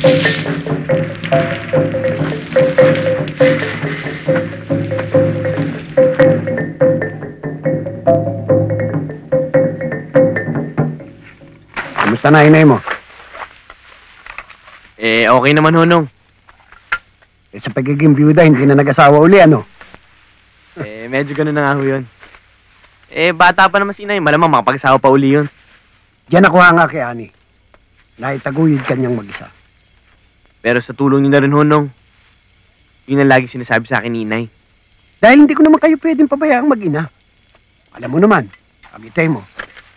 Kamusta na inay mo? Okay naman, Honong. Sa pagiging byuda, hindi na nag-asawa uli, ano? Medyo ganun na nga ho yun. Bata pa naman si inay. Malamang makapag-asawa pa uli yun. Diyan ako hanga kay Ani. Naitaguyod kanyang mag-isa. Pero sa tulong niyo na rin, Honong, yun ang lagi sinasabi sa akin ni inay. Dahil hindi ko naman kayo pwedeng pabayaang mag-ina. Alam mo naman, pagitay mo,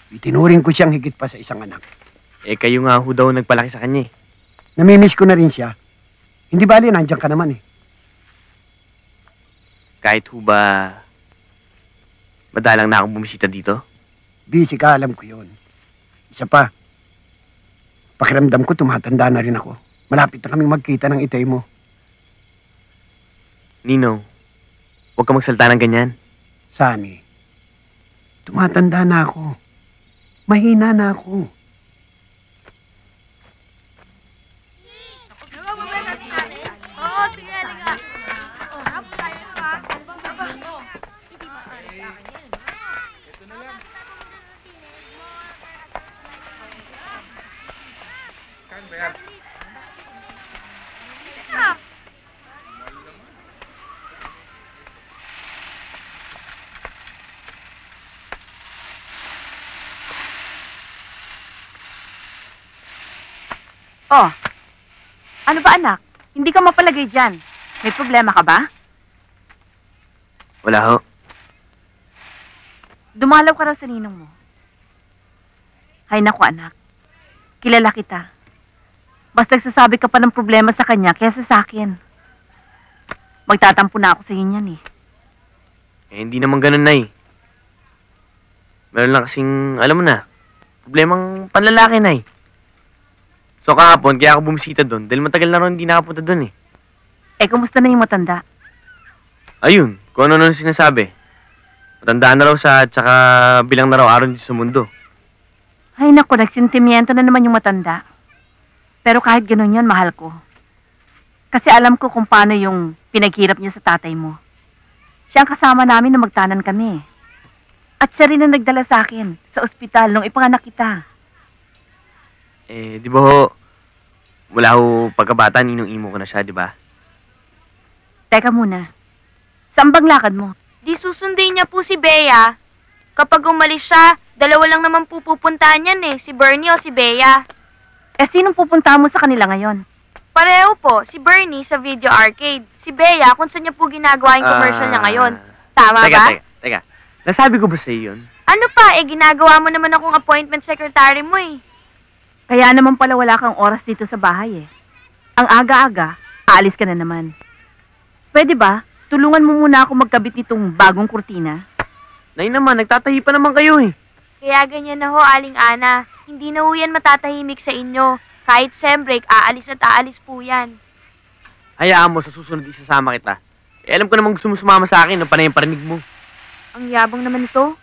itinuring ko siyang higit pa sa isang anak. Kayo nga ho daw nagpalaki sa kanya eh. Namimiss ko na rin siya. Hindi bali, nandiyan ka naman eh. Kahit ho ba, madalang na akong bumisita dito? Busy ka, alam ko yun. Isa pa, pakiramdam ko tumatanda na rin ako. Malapit na kaming magkita ng itay mo. Nino, huwag ka magsalita ng ganyan. Sani, tumatanda na ako. Mahina na ako. Oh, ano ba anak? Hindi ka mapalagay dyan. May problema ka ba? Wala ho. Dumalaw ka raw sa ninong mo. Hay naku anak, kilala kita. Basta nagsasabi ka pa ng problema sa kanya kaysa sa akin. Magtatampo na ako sa inyo yan eh. Hindi naman ganun, Nay. Meron lang kasing, alam mo na, problemang panlalaki, Nay. So kahapon, kaya ako bumisita doon dahil matagal na rin hindi nakapunta doon eh. Kumusta na yung matanda? Ayun, kung ano sinasabi. Matanda na raw siya at saka bilang na raw araw dito sa mundo. Ay naku, nagsentimiento na naman yung matanda. Pero kahit ganun yun, mahal ko. Kasi alam ko kung paano yung pinaghirap niya sa tatay mo. Siya ang kasama namin nung magtanan kami. At siya rin ang nagdala sa akin sa ospital nung ipanganak kita. Di ba ho, mula ho pagkabata, ninong-imo ko na siya, di ba? Teka muna, saan bang lakad mo? Di susundin niya po si Bea. Kapag umalis siya, dalawa lang naman pupuntahan yan eh, si Bernie o si Bea. Sinong pupunta mo sa kanila ngayon? Pareho po, si Bernie sa video arcade. Si Bea kung saan niya po ginagawa yung commercial niya ngayon. Tama ba? Teka. Nasabi ko ba sa iyon? Ano pa, ginagawa mo naman akong appointment secretary mo eh. Kaya naman pala wala kang oras dito sa bahay eh. Ang aga-aga, aalis ka na naman. Pwede ba, tulungan mo muna ako magkabit nitong bagong kurtina? Nay naman, nagtatahi pa naman kayo eh. Kaya ganyan na ho, Aling Ana. Hindi na ho yan matatahimik sa inyo. Kahit sembreak, aalis at aalis po yan. Hayaan mo, sa susunod isasama kita. Alam ko namang gusto mo sumama sa akin, ang panay yung parinig mo. Ang yabang naman ito.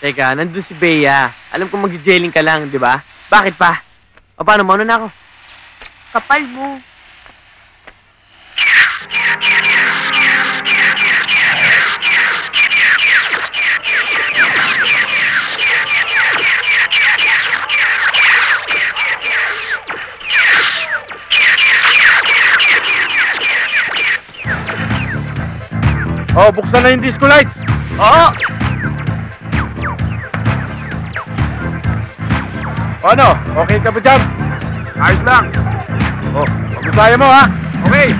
Teka, nandun si Bea. Alam ko mag-jailing ka lang, di ba? Bakit pa? O paano, mauna na ako. Kapal mo. Oh, buksan na yung disco lights. Oo! Ano? Okay ka ba dyan? Ayos lang. Oh, pag-usaya mo ha. Okay.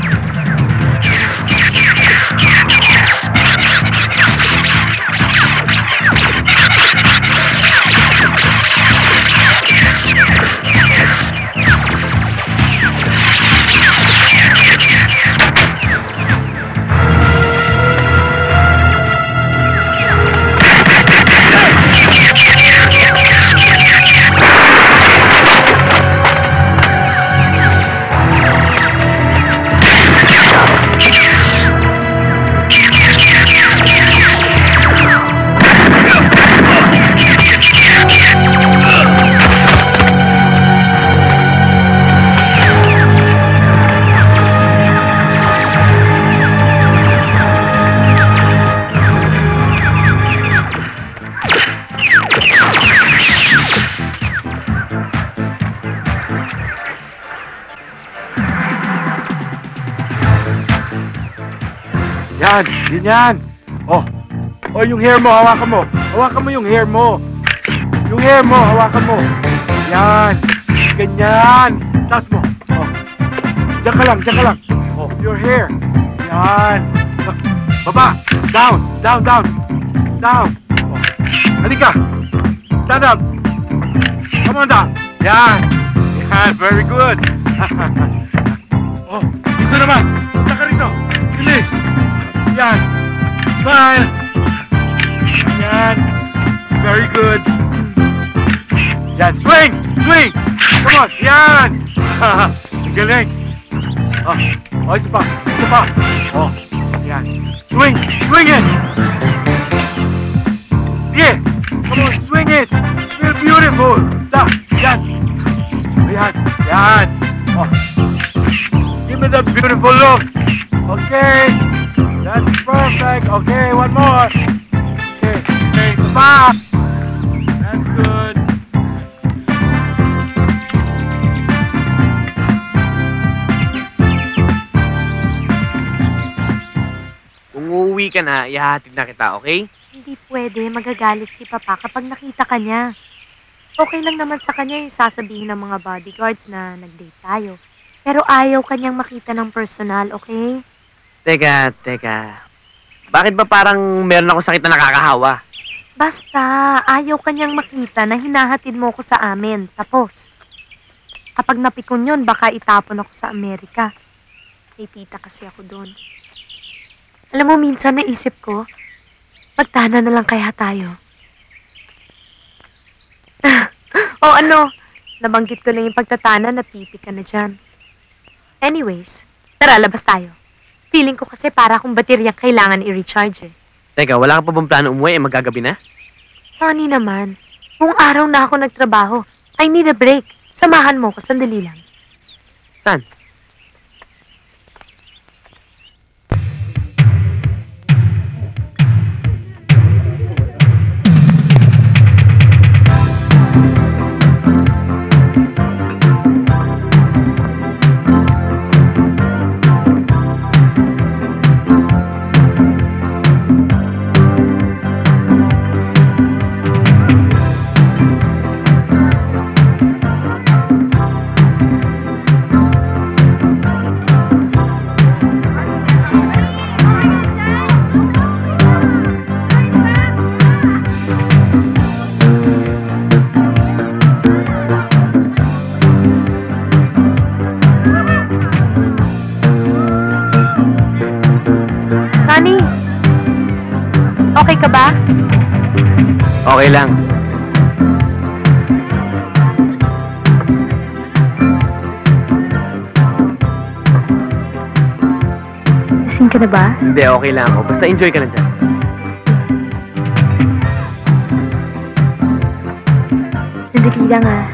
Yan, ganyan. Oh, yung hair mo, hawakan mo. Hawakan mo yung hair mo. Yung hair mo, hawakan mo. Yan, ganyan. Taas mo. Oh, diyan ka lang. Oh, your hair. Yan. Baba, down. Oh, halika. Stand up. Come on down. Yan. Very good. Oh, dito naman. Punta ka rito. Bilis. Yan. Smile. Yan. Very good. Yan. Swing. Come on. Yan. Ang galing. Oh, isa pa. Oh, yan. Swing it. Sige. Come on, swing it. Feel beautiful. Yan. Yan. Oh. Give me that beautiful look. Okay. That's perfect. Okay, one more. Okay, stop. That's good. Kung uuwi ka na, ihahatid na kita, okay? Hindi pwede, magagalit si Papa kapag nakita ka niya. Okay lang naman sa kanya yung sasabihin ng mga bodyguards na nag-date tayo. Pero ayaw kanyang makita ng personal, okay? Teka. Bakit ba parang meron ako sakit na nakakahawa? Basta, ayaw kanyang makita na hinahatid mo ko sa amin. Tapos, kapag napikon yun, baka itapon ako sa Amerika. May tita kasi ako doon. Alam mo, minsan naisip ko, magtana na lang kaya tayo. O ano, nabanggit ko lang yung pagtatana na pipi ka na dyan. Anyways, tara, labas tayo. Feeling ko kasi para akong bateryang kailangan i-recharge eh. Teka, wala ka pa bang plano umuwi? Magagabi na? Sunny naman. Buong araw na ako nagtrabaho. I need a break. Samahan mo ko, sandali lang. Saan? Sunny, okay ka ba? Okay lang. Lasing ka na ba? Hindi, okay lang ako. Basta enjoy ka lang dyan. Sandali lang ah.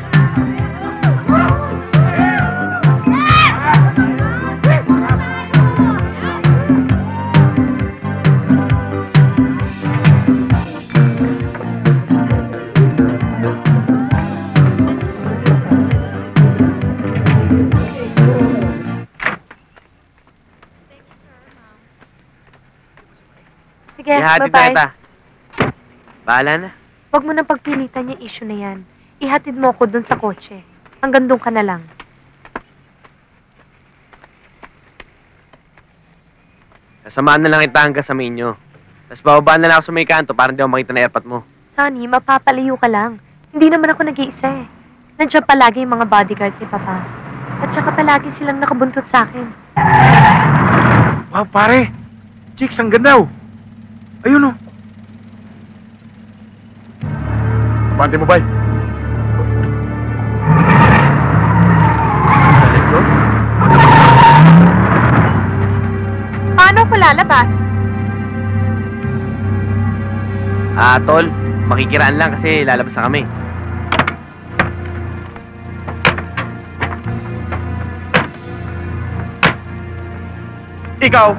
Sige, Ihatid na bye-bye. kita. Bahala na. Huwag mo nang pagpilitan yung issue na yan. Ihatid mo ko dun sa kotse. Hanggang dun ka na lang. Sasamaan na lang kita hanggang sa main nyo. Tapos bababaan na lang ako sa may kanto para hindi ako makita na airpot mo. Sunny, mapapalayo ka lang. Hindi naman ako nag-iisa eh. Nandiyan palagi yung mga bodyguards ni Papa. At saka palagi silang nakabuntot sa akin. Wow, pare. Chicks, ang ganda oh. Ayun oh. Abante mo, bay. Let's go. Paano ko lalabas? Tol, makikiraan lang kasi lalabas na kami. Ikaw,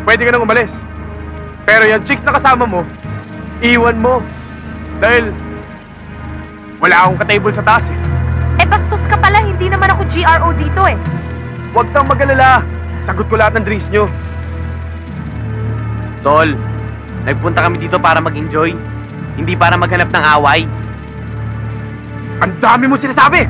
pwede ka nang umalis. Pero yung chicks na kasama mo, iwan mo. Dahil wala akong ka-table sa taas eh. Eh, bastos ka pala. Hindi naman ako GRO dito eh. Huwag kang mag-alala. Sagot ko lahat ng drinks nyo. Tol, nagpunta kami dito para mag-enjoy. Hindi para maghanap ng away. Ang dami mo sinasabi!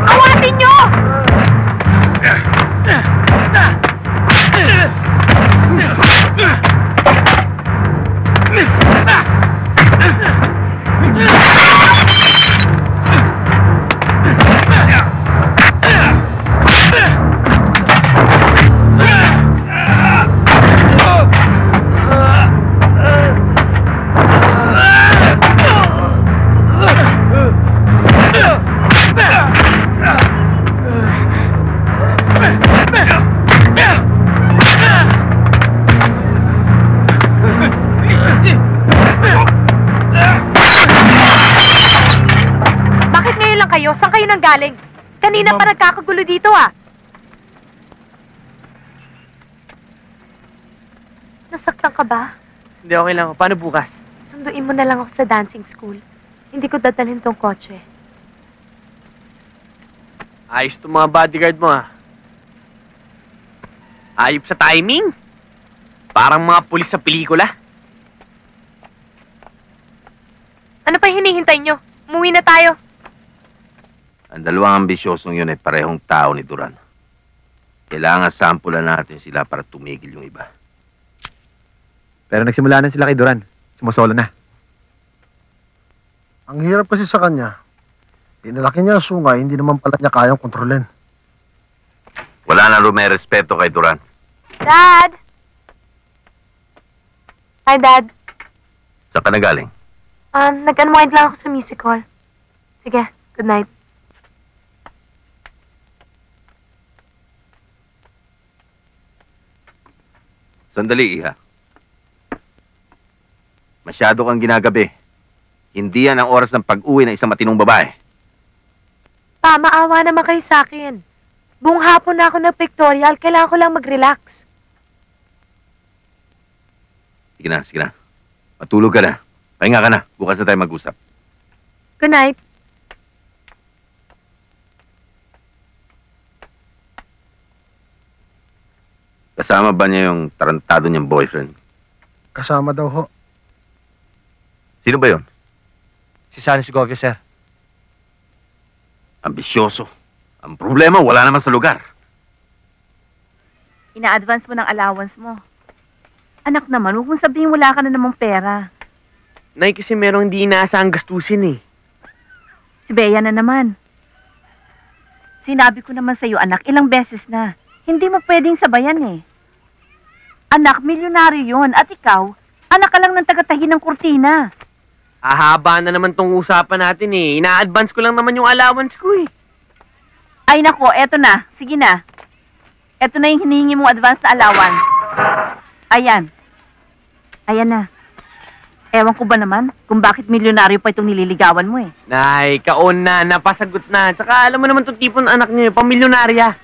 Awatin nyo! Bakit ngayon lang kayo? Saan kayo nanggaling? Kanina pa nagkakagulo dito ah. Nasaktan ka ba? Hindi, okay lang. Paano bukas? Sunduin mo na lang ako sa dancing school. Hindi ko dadalhin tong kotse. Ayos itong mga bodyguard mo, ah. Ayop sa timing. Parang mga pulis sa pelikula. Ano pa hinihintay nyo? Umuwi na tayo. Ang dalawang ambisyosong yun ay parehong tao ni Duran. Kailangan sampulan natin sila para tumigil yung iba. Pero nagsimula na sila kay Duran. Sumusolo na. Ang hirap kasi sa kanya. Pinalaki niya ang sungay, hindi naman pala niya kayang kontrolin. Wala na may respeto kay Duran. Dad! Hi, Dad. Saan ka nagaling? Nag-unwind lang ako sa music hall. Sige, good night. Sandali, Iha. Masyado kang ginagabi. Hindi yan ang oras ng pag-uwi ng isang matinong babae. Pa, maawa naman kayo sa akin. Buong hapon na ako nag-pictorial, kailangan ko lang mag-relax. Sige na, sige na. Matulog ka na. Pahinga ka na. Bukas na tayo mag-usap. Good night. Kasama ba niya yung tarantado niyang boyfriend? Kasama daw ho. Sino ba yon? Si Sunny Segovia, sir. Ambisyoso. Ang problema, wala naman sa lugar. Ina-advance mo ng allowance mo. Anak naman, huwag mong sabihin wala ka na namang pera. Nay, kasi merong hindi inaasahang gastusin, eh. Si Bea na naman. Sinabi ko naman sa'yo, anak, ilang beses na. Hindi mo pwedeng sabayan eh. Anak, milyonaryo yun. At ikaw, anak ka lang ng tagatahi ng kurtina. Ahaba na naman tong usapan natin, eh. Ina-advance ko lang naman yung allowance ko, eh. Ay nako, eto na. Sige na. Eto na yung hinihingi mong advance na allowance. Ayan. Ayan na. Ewan ko ba naman kung bakit milyonaryo pa itong nililigawan mo eh. Nay, kaon na, napasagot na. Tsaka alam mo naman itong tipo ng anak niyo, pamilyonarya.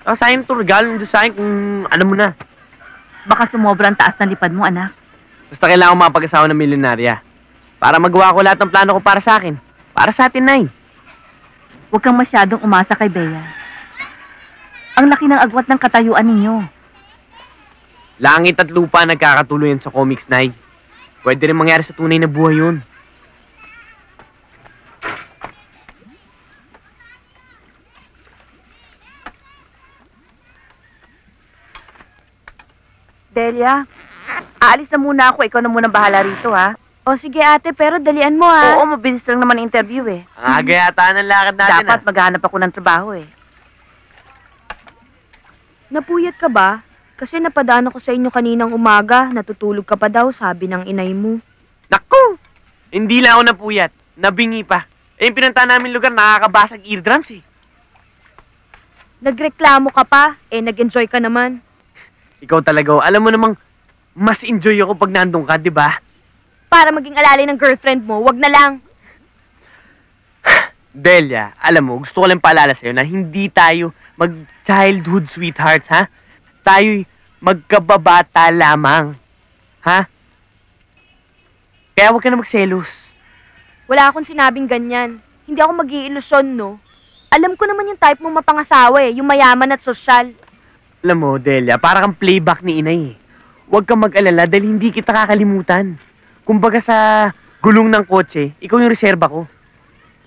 Saka sa akin to, regalo nyo sa akin kung alam mo na. Baka sumobrang taas ng lipad mo, anak. Basta kailangan ko mapag-asawa ng milyonarya. Para magawa ko lahat ng plano ko para sa akin. Para sa atin, Nay. Huwag kang masyadong umasa kay Bea. Ang laki ng agwat ng katayuan ninyo. Langit at lupa nagkakatuluyan sa comics, Nay. Pwede rin mangyari sa tunay na buhay yun. Delia, aalis na muna ako. Ikaw na muna bahala rito, ha? O sige ate, pero dalian mo ah. Oo, mabilis lang naman ang interview, eh. Ang aga yata ng lakad natin, Dapat maghanap ako ng trabaho, eh. Napuyat ka ba? Kasi napadaan ako sa inyo kaninang umaga, natutulog ka pa daw, sabi ng inay mo. Naku! Hindi lang ako napuyat. Nabingi pa. Eh, yung pinunta namin lugar, nakakabasag eardrums, eh. Nagreklamo ka pa, nag-enjoy ka naman. Ikaw talaga, alam mo namang mas enjoy ako pag nandun ka, di ba? Para maging alalay ng girlfriend mo, wag na lang. Delia, alam mo, gusto ko lang paalala sa'yo na hindi tayo mag-childhood sweethearts, ha? Tayo'y magkababata lamang. Ha? Kaya huwag ka na magselos. Wala akong sinabing ganyan. Hindi ako mag-iilusyon, no? Alam ko naman yung type mo mapangasawa yung mayaman at sosyal. Alam mo, Delia, para kang playback ni inay. Huwag kang mag-alala dahil hindi kita kakalimutan. Kumbaga sa gulong ng kotse, ikaw yung reserba ko.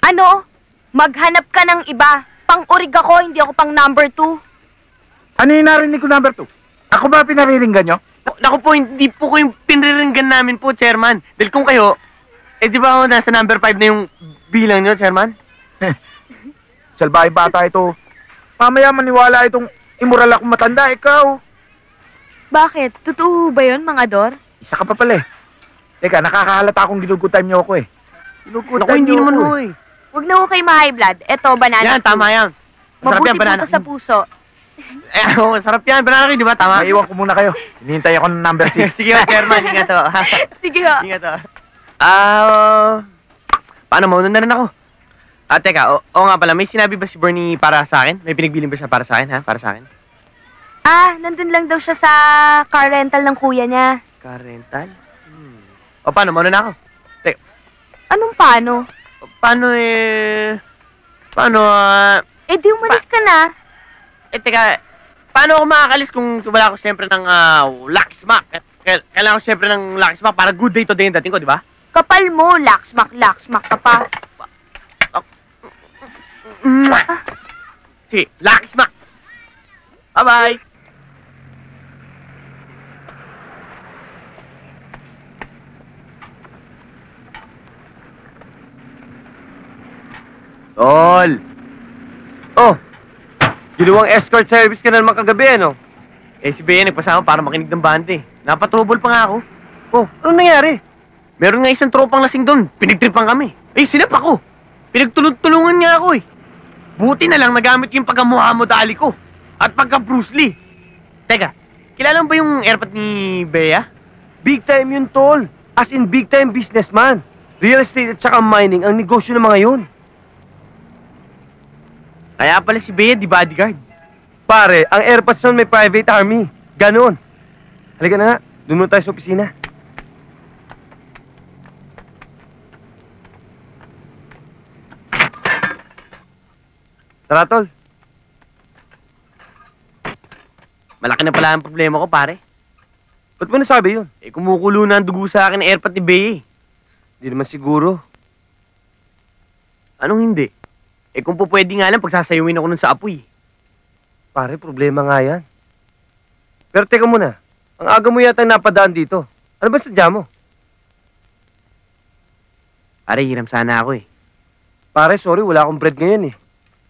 Ano? Maghanap ka ng iba. Pang-urig ako, hindi ako pang number 2. Ano yung narinig ko number 2? Ako ba pinariringgan nyo? Naku po, hindi po ko yung pinriringgan namin po, Chairman. Dahil kung kayo, di ba ako nasa number 5 na yung bilang nyo, Chairman? Salbahe bata ito. Mamaya maniwala itong immoral akong matanda, ikaw. Bakit? Totoo ba yun, mga Dor? Isa ka pa pala eh. Teka, nakakahalata akong ginugutan nyo ako eh. Naku, hindi naman ho eh. Huwag na ho kayo ma-high blood. Eto, banana. Yan, tama yan. Masarap Mabuti yan, banana. po to sa puso. Sarap yan, banana kayo, di ba? Tama? Maiwan ko muna kayo. Hinihintay ako ng number 6. Sige ho, Chairman, ingat ho. Sige ho. Ingat ho. Paano, mauna na rin ako. Teka, oo nga pala, may sinabi ba si Bernie para sa akin? May pinagbilin ba siya para sa akin, ha? Para sa akin? Nandun lang daw siya sa car rental ng kuya niya. Car rental? O paano, mauna na ako. Anong paano? Paano Di umalis ka na. Teka, paano ako makakalis kung wala ko siyempre ng Lucky Smack? Kailangan ko siyempre ng Lucky Smack para good day today yung dating ko, di ba? Kapal mo, laksmak ka pa. Sige, Lucky Smack! Bye-bye! Tol! Oh! Ginawang escort service ka na naman kagabi, ano? Si Bea nagpasama para makinig ng bante. Napatrouble pa nga ako. Oh, ano nangyari? Meron nga isang tropang lasing doon. Pinagtripan kami. Sinap ako. Pinagtulong-tulungan nga ako eh. Buti na lang nagamit yung pagka-Muhammad Ali ko. At pagka-Bruce Lee. Teka, kilala mo ba yung airpot ni Bea? Big time yun, tol. As in big time businessman. Real estate at saka mining ang negosyo ng mga yun. Kaya pala si Bea di bodyguard. Pare, ang airpods nun may private army. Ganon. Halika na nga, doon muna tayo sa opisina. Tara, tol. Malaki na pala ang problema ko, pare. Ba't mo nasabi yun? Kumukulo na ang dugo sa akin ng airpot ni Bea. Hindi naman siguro. Anong hindi? Kung po pwede nga lang, pagsasayawin ako nun sa apoy. Pare, problema nga yan. Pero teka muna, ang aga mo yata napadaan dito. Ano ba sadya mo? Pare, hiram sana ako eh. Pare, sorry, wala akong bread ngayon eh.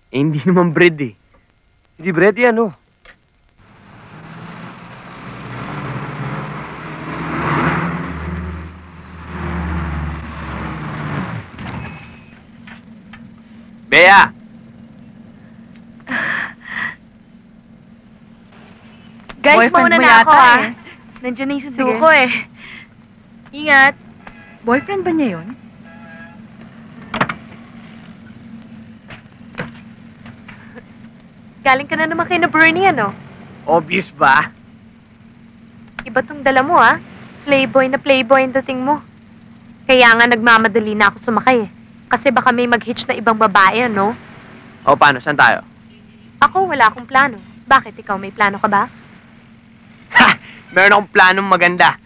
Hindi naman bread eh. Hindi bread yan, oh. Bea! Guys, Boyfriend mauna mo na yata ako eh. Nandiyan na yung sundo Sige. ko eh. Ingat. Boyfriend ba niya yun? Galing ka na naman kay na Bernie, ano? Obvious ba? Iba tong dala mo, ah. Playboy na playboy ang dating mo. Kaya nga nagmamadali na ako sumakay, eh. Kasi baka may mag-hitch na ibang babae, ano? O paano, saan tayo? Ako, wala akong plano. Bakit? Ikaw, may plano ka ba? Meron akong planong maganda.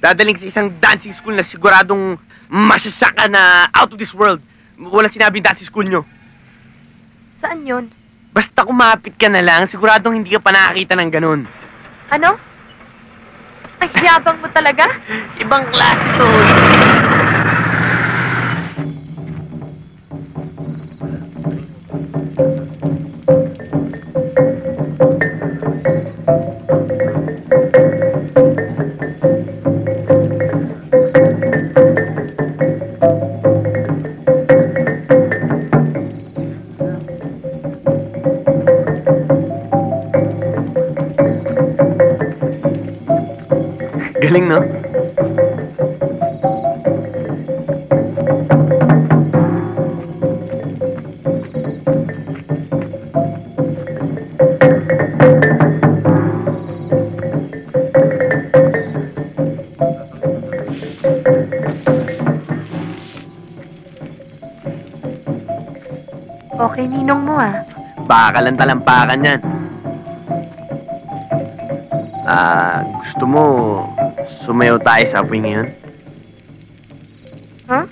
Dadaling sa isang dancing school na siguradong masyasaka na out of this world. Walang sinabing dancing school nyo. Saan yon? Basta kumapit ka na lang, siguradong hindi ka pa nakakita ng ganun. Ano? Ang yabang mo talaga? Ibang klase to. Galing, no? Okay, ninong mo ah. Baka lang talampakan yan. Gusto mo sumayaw tayo sa apoy ngayon? Huh?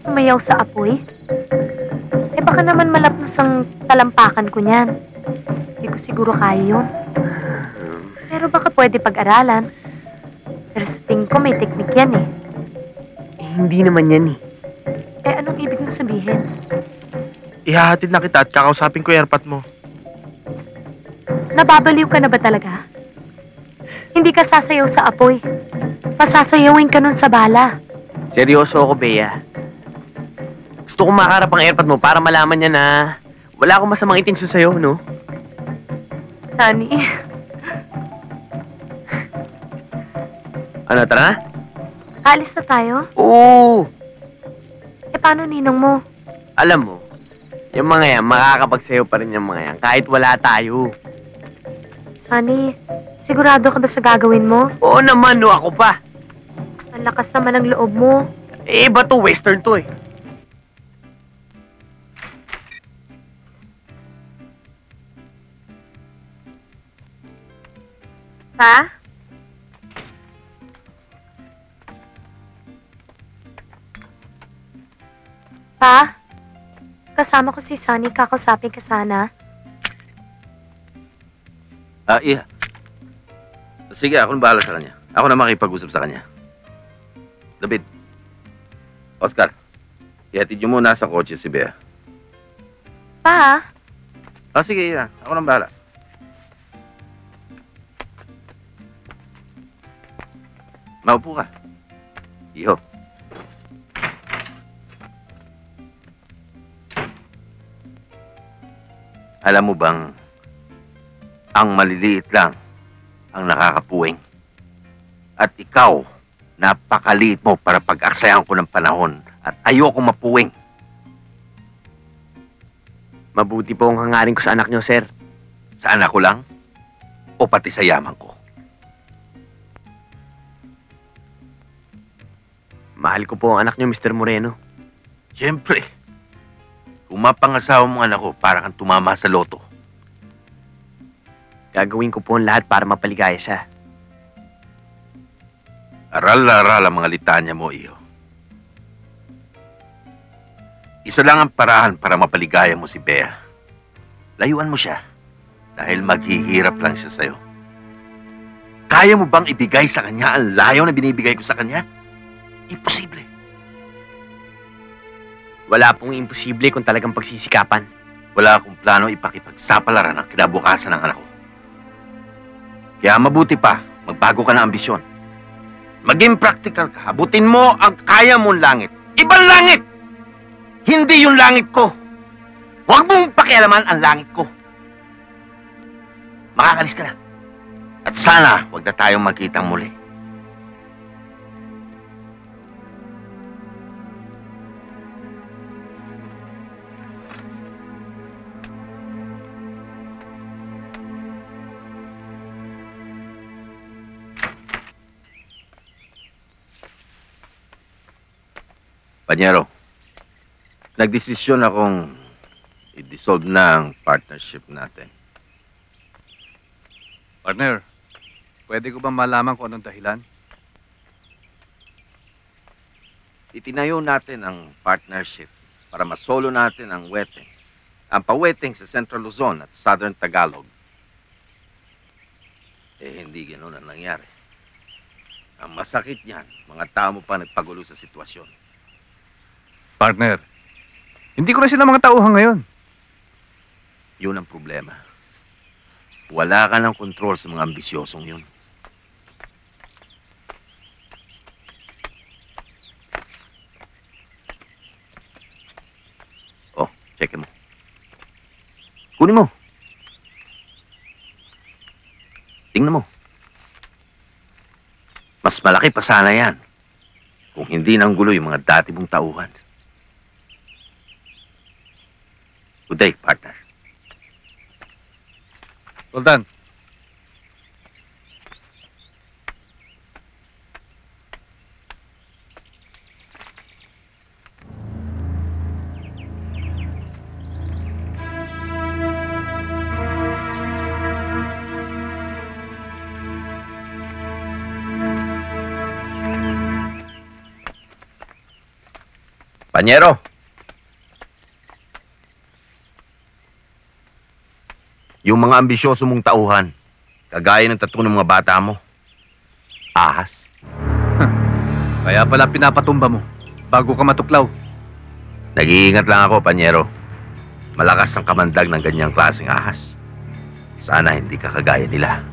Sumayaw sa apoy? Eh baka naman malapnos ang talampakan ko niyan. Hindi ko siguro kaya yun. Pero baka pwede pag-aralan. Pero sa tingin ko may teknik yan eh. Hindi naman yan eh. Eh anong ibig mo sabihin? Ihahatid na kita at kakausapin ko yung airpot mo. Nababaliw ka na ba talaga? Hindi ka sasayaw sa apoy. Pasasayawin ka nun sa bala. Seryoso ako, Bea. Gusto kong makarap ang airpod mo para malaman niya na wala akong masamang intensyon sa'yo, no? Sunny, Ano, tara na? alis na tayo? Oo! Eh paano ninong mo? Alam mo, yung mga yan, makakapagsayaw pa rin yung mga yan kahit wala tayo. Sunny, sigurado ka ba sa gagawin mo? Oo naman, no, ako pa. Ang lakas naman ng loob mo. Eh, iba to, western to eh. Pa? Pa? Kasama ko si Sunny, kakausapin ka sana. Iya. Sige, ako na bahala sa kanya. Ako na makipag-usap sa kanya. David. Oscar. Ihatid niyo muna sa kotse si Bea. Pa? Sige, iya. Ako na bahala. Maupo ka. Iho. Alam mo bang ang maliliit lang ang nakakapuwing? At ikaw, napakaliit mo para pag-aksayan ko ng panahon at ayoko mapuwing. Mabuti po ang hangarin ko sa anak niyo, sir. Sa anak ko lang? O pati sa yaman ko? Mahal ko po ang anak niyo, Mr. Moreno. Siyempre. Kung mapangasawa mong anak ko, para kang tumama sa loto. Gagawin ko po ang lahat para mapaligaya siya. Aral-aral ang mga litanya mo, iyo. Isa lang ang paraan para mapaligaya mo si Bea. Layuan mo siya. Dahil maghihirap lang siya sa'yo. Kaya mo bang ibigay sa kanya ang layaw na binibigay ko sa kanya? Imposible. Wala pong imposible kung talagang pagsisikapan. Wala akong plano ipakipagsapalaran ang kinabukasan ng anak ko. Kaya mabuti pa, magbago ka ng ambisyon. Maging practical ka. Abutin mo ang kaya mong langit. Ibang langit! Hindi yung langit ko. Huwag mong pakialaman ang langit ko. Makakalis ka na. At sana, huwag na tayong magkitang muli. Panyero, nagdesisyon akong i-dissolve na ang partnership natin. Partner, pwede ko ba malaman kung anong dahilan? Itinayo natin ang partnership para masolo natin ang weteng. Ang paweteng sa Central Luzon at Southern Tagalog. Hindi ganoon ang nangyari. Ang masakit niyan, mga tao mo pa nagpagulo sa sitwasyon. Partner, hindi ko na sila mga tauhan ngayon. Yun ang problema. Wala ka ng kontrol sa mga ambisyosong yun. Oh, check mo. Kunin mo. Tingnan mo. Mas malaki pa sana yan kung hindi nang gulo yung mga dati mong tauhan. Good day, partner. Roldan, Panyero! Yung mga ambisyoso mong tauhan, kagaya ng tattoo ng mga bata mo, ahas. Kaya pala pinapatumba mo, bago ka matuklaw. Nag-iingat lang ako, Panyero. Malakas ang kamandag ng ganyang klaseng ahas. Sana hindi ka kagaya nila.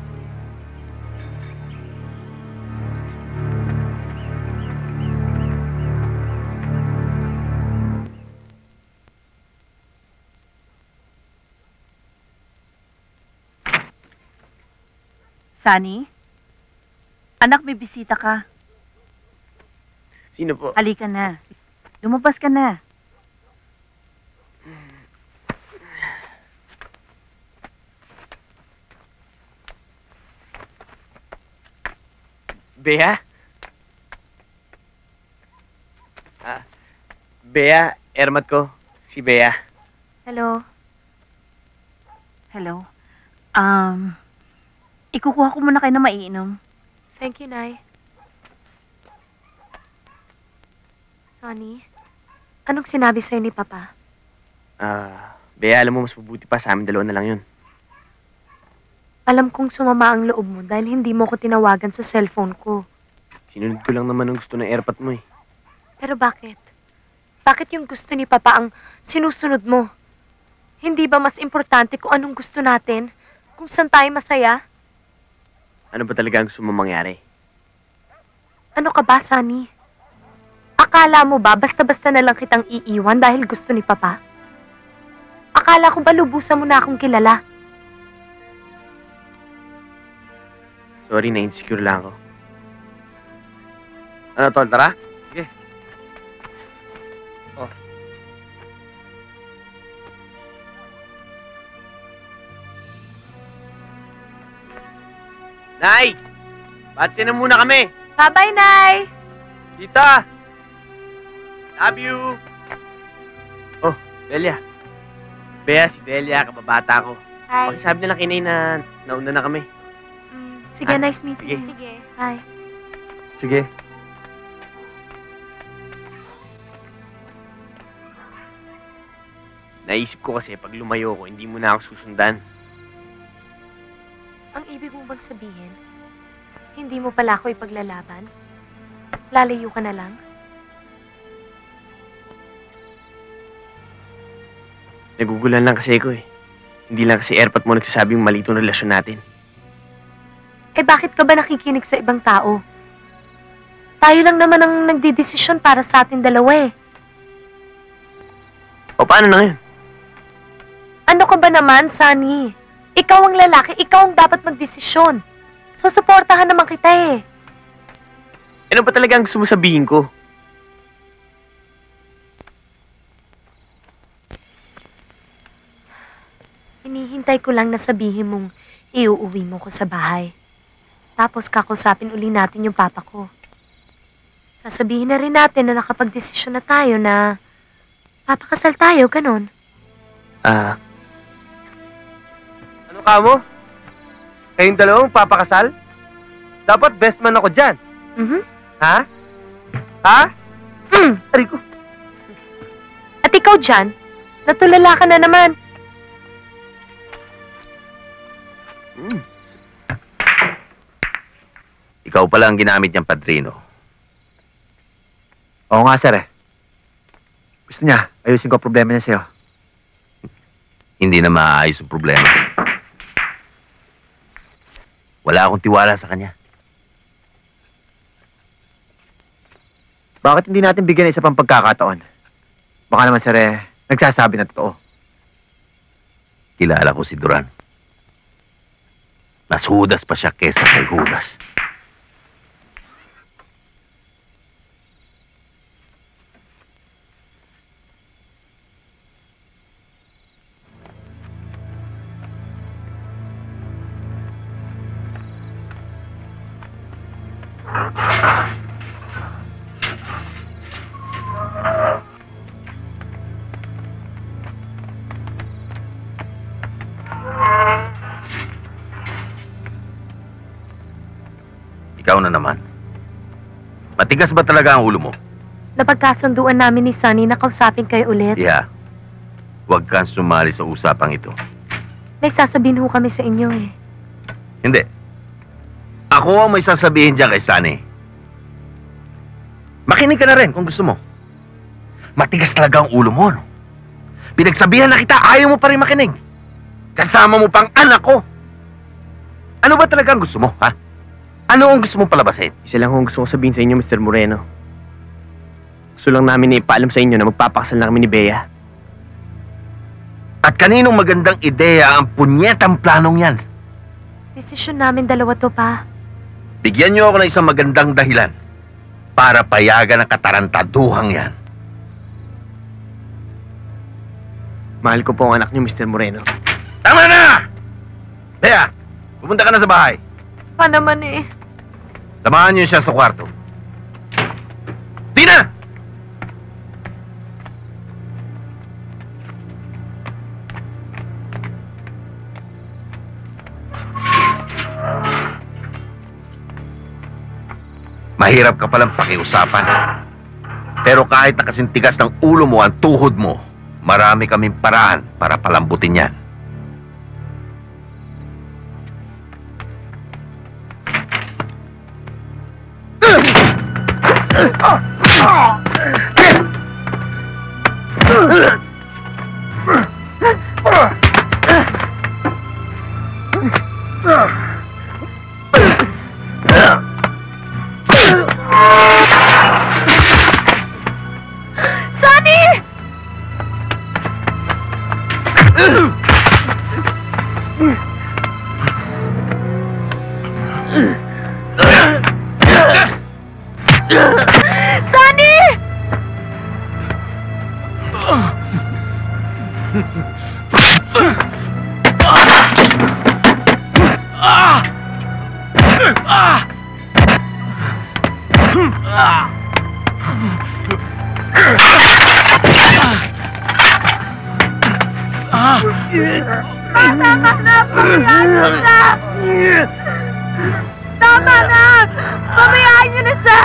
Sunny? Anak, may bisita ka. Sino po? Halika na. Lumabas ka na. Bea? Bea, ermat ko. Si Bea. Hello? Hello? Ikukuha ko muna kayo na maiinom. Thank you, Nay. Sonny, anong sinabi sa'yo ni Papa? Bea, alam mo, mas mabuti pa sa amin dalawa na lang yun. Alam kong sumama ang loob mo dahil hindi mo ko tinawagan sa cellphone ko. Sinunod ko lang naman ang gusto ng airpot mo eh. Pero bakit? Bakit yung gusto ni Papa ang sinusunod mo? Hindi ba mas importante kung anong gusto natin? Kung saan tayo masaya? Ano ba talaga ang gusto mo mangyari? Ano ka ba, Sunny? Akala mo ba basta-basta na lang kitang iiwan dahil gusto ni Papa? Akala ko ba lubusan mo na akong kilala? Sorry, na-insecure lang ako. Ano, Tol? Tara? Sige. Oh. Nay! Batsin na muna kami! Bye-bye, Nay! Tita! Love you! Oh, Delia. Bea, si Delia, kababata ko. Hi. Pakisabi na lang kay Nay na nauna na kami. Sige, Ah, nice meeting you. sige. Bye. Sige. Naisip ko kasi pag lumayo ko, hindi mo na ako susundan. Ang ibig mo bang sabihin, hindi mo pala ako ipaglalaban? Lalayo ka na lang? Nagugulan lang kasi ako eh. Hindi lang kasi airpot mo nagsasabing mali itong relasyon natin. Eh bakit ka ba nakikinig sa ibang tao? Tayo lang naman ang nagdidesisyon para sa atin dalawa eh. O paano na ngayon? Ano ka ba naman, Sunny? Ikaw ang lalaki, ikaw ang dapat magdesisyon. Susuportahan naman kita eh. Ano ba talaga ang gusto mo sabihin ko? Hinihintay ko lang na sabihin mong iuuwi mo ko sa bahay. Tapos kakusapin uli natin yung papa ko. Sasabihin na rin natin na nakapag-desisyon na tayo na papakasal tayo, ganon. Ano ka mo? Kayong dalawang papakasal? Dapat best man ako dyan. Ha? Ha? Aray ko. At ikaw dyan, natulala ka na naman. Ikaw pala ang ginamit niyang padrino. Oo nga, sir eh. Gusto niya, ayusin ko ang problema niya sa'yo. Hindi na maayos ang problema. Wala akong tiwala sa kanya. Bakit hindi natin bigyan ng isa pang pagkakataon? Baka naman, sir eh, nagsasabi na totoo. Kilala ko si Duran. Mas hudas pa siya kesa kay Judas. Ikaw na naman. Matigas ba talaga ang ulo mo? Napagkasunduan namin ni Sunny na kausapin kayo ulit. Yeah. Huwag kang sumali sa usapang ito. May sasabihin ho kami sa inyo eh. Hindi. Ako ang may sasabihin dyan kay Sunny. Makinig ka na rin kung gusto mo. Matigas talaga ang ulo mo, no? Pinagsabihan na kita, ayaw mo pa rin makinig. Kasama mo pang anak ko. Ano ba talaga ang gusto mo, ha? Ano ang gusto mong palabasin? Isa lang kung gusto ko sabihin sa inyo, Mr. Moreno. Gusto lang namin ipaalam sa inyo na magpapakasal na kami ni Bea. At kaninong magandang ideya ang punyetang planong yan? Desisyon namin dalawa to, pa. Bigyan niyo ako ng isang magandang dahilan para payagan ang katarantaduhang yan. Mahal ko po ang anak niyo, Mr. Moreno. Tama na! Bea, pupunta ka na sa bahay. Pa naman eh. Samahan niyo siya sa kwarto. Tina! Mahirap ka palang pakiusapan. Pero kahit na kasing tigas ng ulo mo ang tuhod mo, marami kaming paraan para palambutin yan. Tama na! Pabayaan niyo na siya!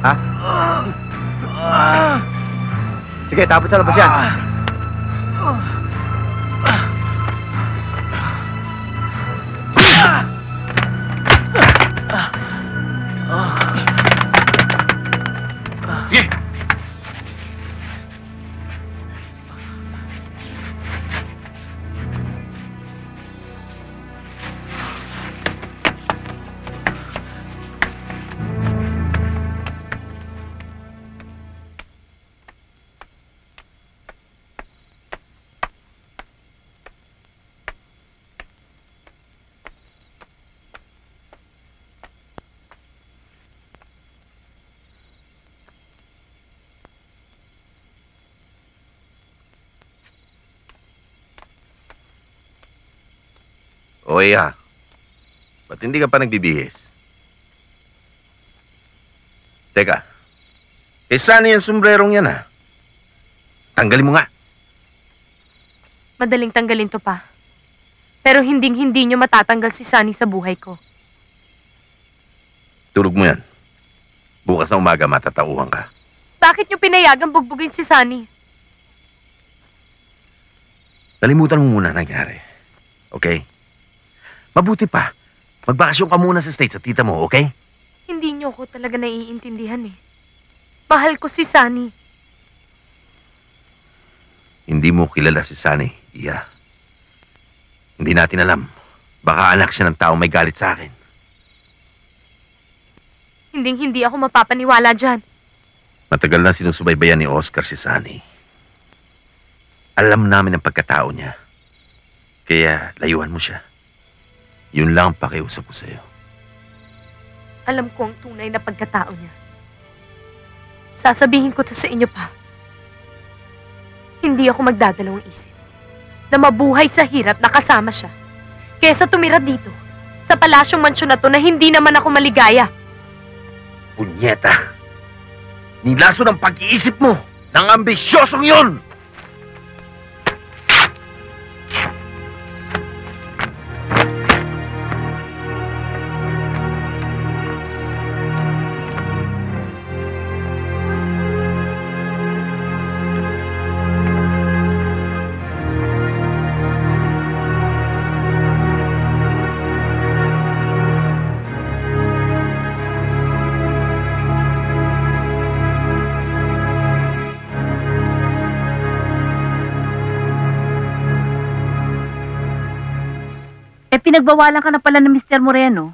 Ha? Sige, tapos sa labas yan. Sige! O iya, ba't hindi ka pa nagbibihis? Teka, sana yung sombrerong yan ha? Tanggalin mo nga. Madaling tanggalin to, pa. Pero hinding-hindi niyo matatanggal si Sunny sa buhay ko. Tulog mo yan. Bukas na umaga matatauhan ka. Bakit niyo pinayagang bugbugin si Sunny? Nalimutan mo muna nangyari. Okay? Mabuti pa. Magbakasyon ka muna sa States at tita mo, okay? Hindi niyo ko talaga naiintindihan eh. Mahal ko si Sunny. Hindi mo kilala si Sunny, iya. Hindi natin alam. Baka anak siya ng taong may galit sa akin. Hinding-hindi ako mapapaniwala dyan. Matagal na sinusubaybayan ni Oscar si Sunny. Alam namin ang pagkatao niya. Kaya layuan mo siya. Yun lang ang pakiusap ko sa'yo. Alam ko ang tunay na pagkatao niya. Sasabihin ko to sa inyo, pa. Hindi ako magdadalawang isip na mabuhay sa hirap na kasama siya kesa tumira dito sa palasyong mansyon na to na hindi naman ako maligaya. Punyeta! Nilaso ng pag-iisip mo ng ambisyosong yun! pinagbawalan ka na pala ng Mr. Moreno,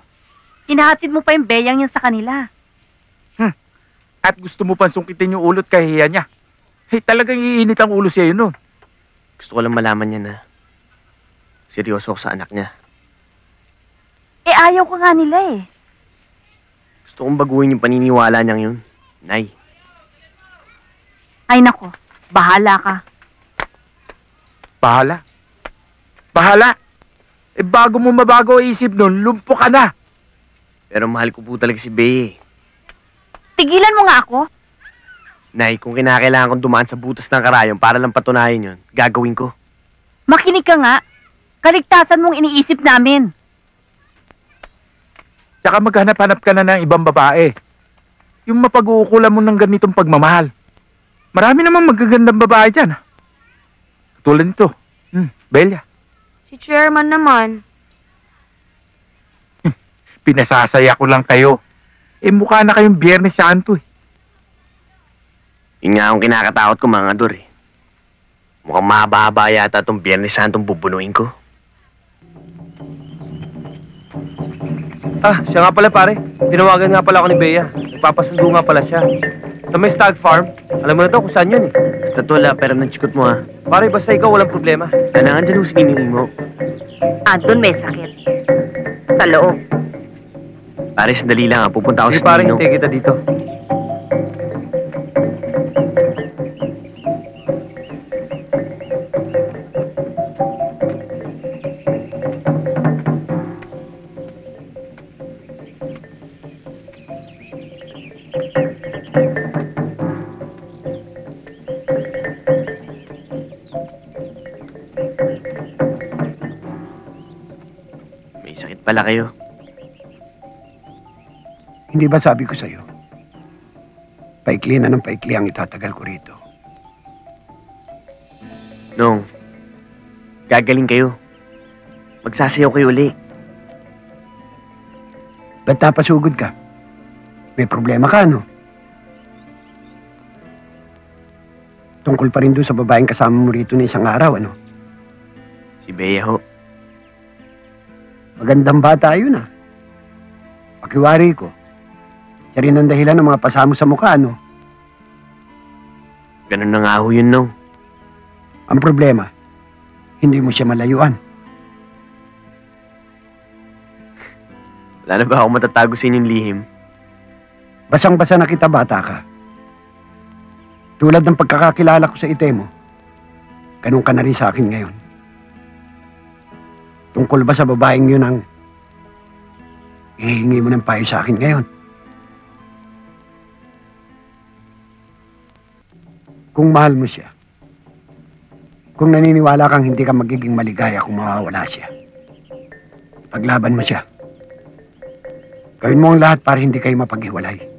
hinahatid mo pa yung beyang yan sa kanila. At gusto mo pang sungkitin yung ulot kay hiya niya. Talagang iinit ang ulo siya yun nun. Gusto ko lang malaman niya na seryoso ako sa anak niya. Ayaw ko nga nila eh. Gusto kong baguhin yung paniniwala niyang yun, Nay. Ay nako, bahala ka. Bahala. Bahala. Bago mo mabago ang isip nun, lumpo ka na. Pero mahal ko po talaga si Bea. Tigilan mo nga ako. Nay, kung kinakailangan kong dumaan sa butas ng karayom para lang patunayan yun, gagawin ko. Makinig ka nga. Kaligtasan mong iniisip namin. Tsaka maghanap-hanap ka na ng ibang babae. Yung mapag-uukulan mo ng ganitong pagmamahal. Marami naman magagandang babae dyan. Tulad nito. Belia. Si Chairman naman. Pinasasaya ko lang kayo. Mukha na kayong Biyernes Santo eh. Yun nga akong kinakatakot ko, mga Dor eh. Mukhang mahaba-haba yata itong Biyernes Santong bubunuin ko. Siya nga pala pare. Tinawagan nga pala ako ni Bea. Nagpapasundo nga pala siya. Sa may Stag Farm. Alam mo na to kung saan yun eh. Basta Tol, pero nagsikot mo ha. Pare, basta ikaw walang problema. Kailangan dyan si Nining mo. Anton, may sakit. Sa loob. Pare, sandali lang ha. Pupunta ako Sige sa pare, Ninong. hintay kita dito. May sakit pala kayo. Hindi ba sabi ko sa'yo? Paikli na ng paikli ang itatagal ko rito. Nong, gagaling kayo. Magsasayaw kayo uli. Ba't napasugod ka? May problema ka, no? Tungkol pa rin doon sa babaeng kasama mo rito na isang araw, ano? Si Bea ho. Magandang bata yun, ah. Pakiwari ko. Siya rin ang dahilan ng mga pasamo sa mukha, no? Ganun na nga ho yun, Nong. Ang problema, hindi mo siya malayuan. Wala na ba ako matatago sa inyong lihim? Basang-basa na kita, bata ka. Tulad ng pagkakakilala ko sa ite mo, ganun ka na rin sa akin ngayon. Tungkol ba sa babaeng yun ang hinihingi mo ng payo sa akin ngayon? Kung mahal mo siya, kung naniniwala kang hindi ka magiging maligaya kung mawawala siya, paglaban mo siya. Gawin mo ang lahat para hindi kayo mapaghiwalay.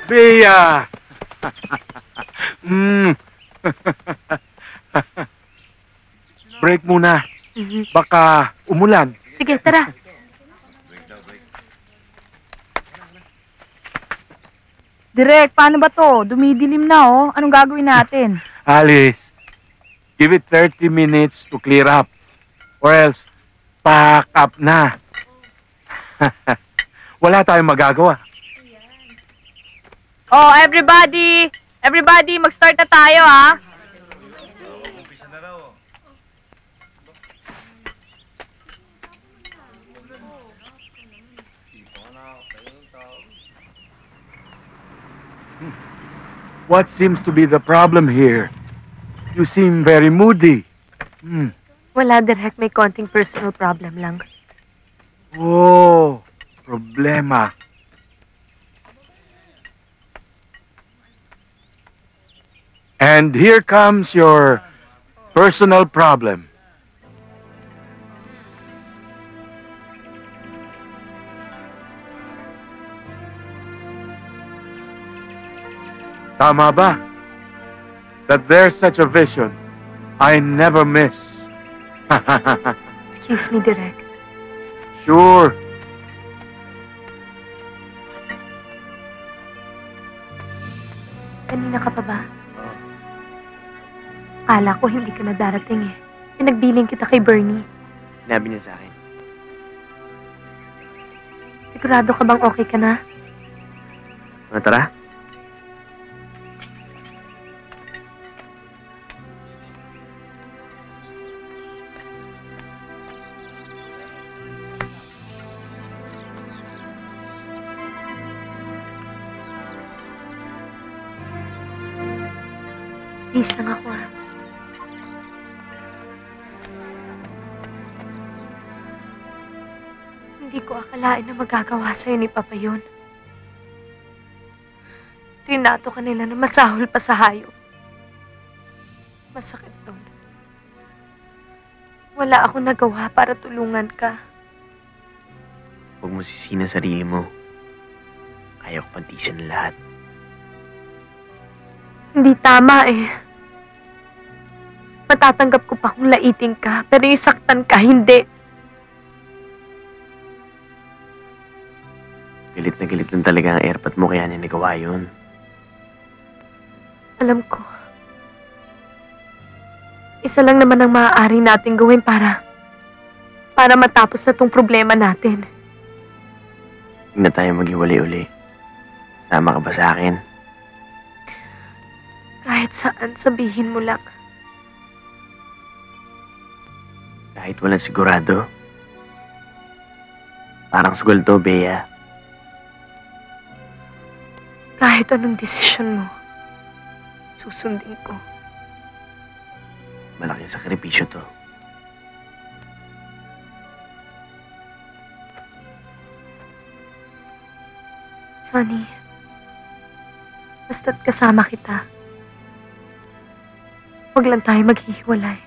Bea! Break muna. Baka umulan. Sige, tara. Direk, paano ba to? Dumidilim na oh. Anong gagawin natin? Alice, give it 30 minutes to clear up. Or else, pack up na. Wala tayong magagawa. Oh, everybody! Everybody, mag-start na tayo ha. What seems to be the problem here? You seem very moody. Wala, Direk. May konting personal problem lang. Oh, problema. And here comes your personal problem. Tama ba? That there's such a vision I never miss. Excuse me, Direk. Sure. Kanina ka pa ba? Akala ko hindi ka na darating eh. Pinagbiling kita kay Bernie. Sinabi niya sa akin. Sigurado ka bang okay ka na? Ano, tara? Please lang ako ah. Hindi ko akalain na magagawa sa'yo ni Papa yun. Trinato ka nila na masahol pa sa hayop. Masakit doon. Wala akong nagawa para tulungan ka. Huwag mo sisina sarili mo. Kaya ko pantisan ang lahat. Hindi tama eh. Matatanggap ko pa kung laiting ka, pero yung saktan ka, hindi. Galit na galit lang talaga ang airpot mo kaya niya nagawa yun. Alam ko. Isa lang naman ang maaari natin gawin para matapos na tong problema natin. Huwag na tayo maghiwalay uli. Sama ka ba sa akin? Kahit saan, sabihin mo lang. Kahit walang sigurado. Parang sugal to, Bea. Kahit anong desisyon mo, susundin ko. Malaking sakripisyo to. Sonny, basta't kasama kita. Huwag lang tayo maghihiwalay.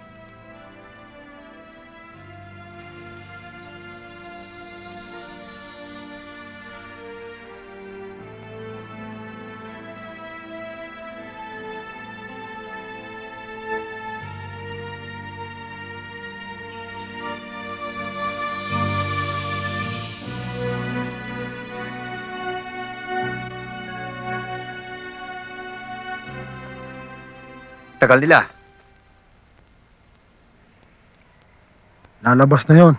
Tagal nila. Lalabas na yon.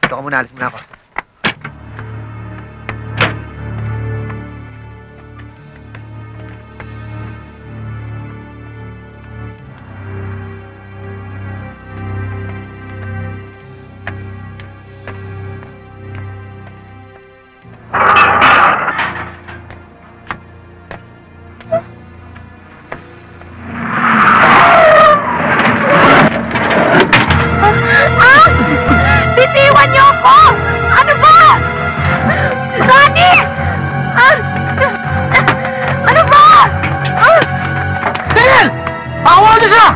Dito ka muna, alis muna ako. Bitiwan niyo ako! Ano ba? Sonny! Ano ba? Daniel! Awa niyo siya!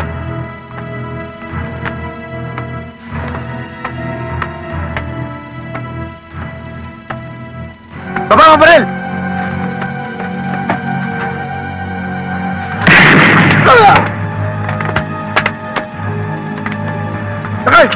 Baba ang baril! Sakay!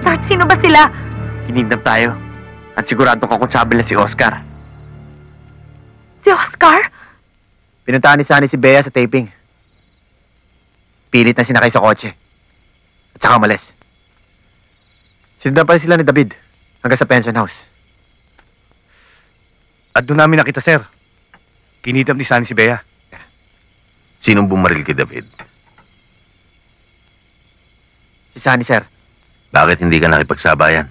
Sweetheart, sino ba sila? Kinidnap tayo. At siguradong kakutsable na si Oscar. Si Oscar? Pinuntahan ni Sunny si Bea sa taping. Pilit na sinakay sa kotse. At saka umalis. Sinundan pala sila ni David hanggang sa pension house. At doon namin nakita, sir. Kinidnap ni Sunny si Bea. Sinong bumaril kay David? Si Sunny, sir. Bakit hindi ka nakipagsabayan?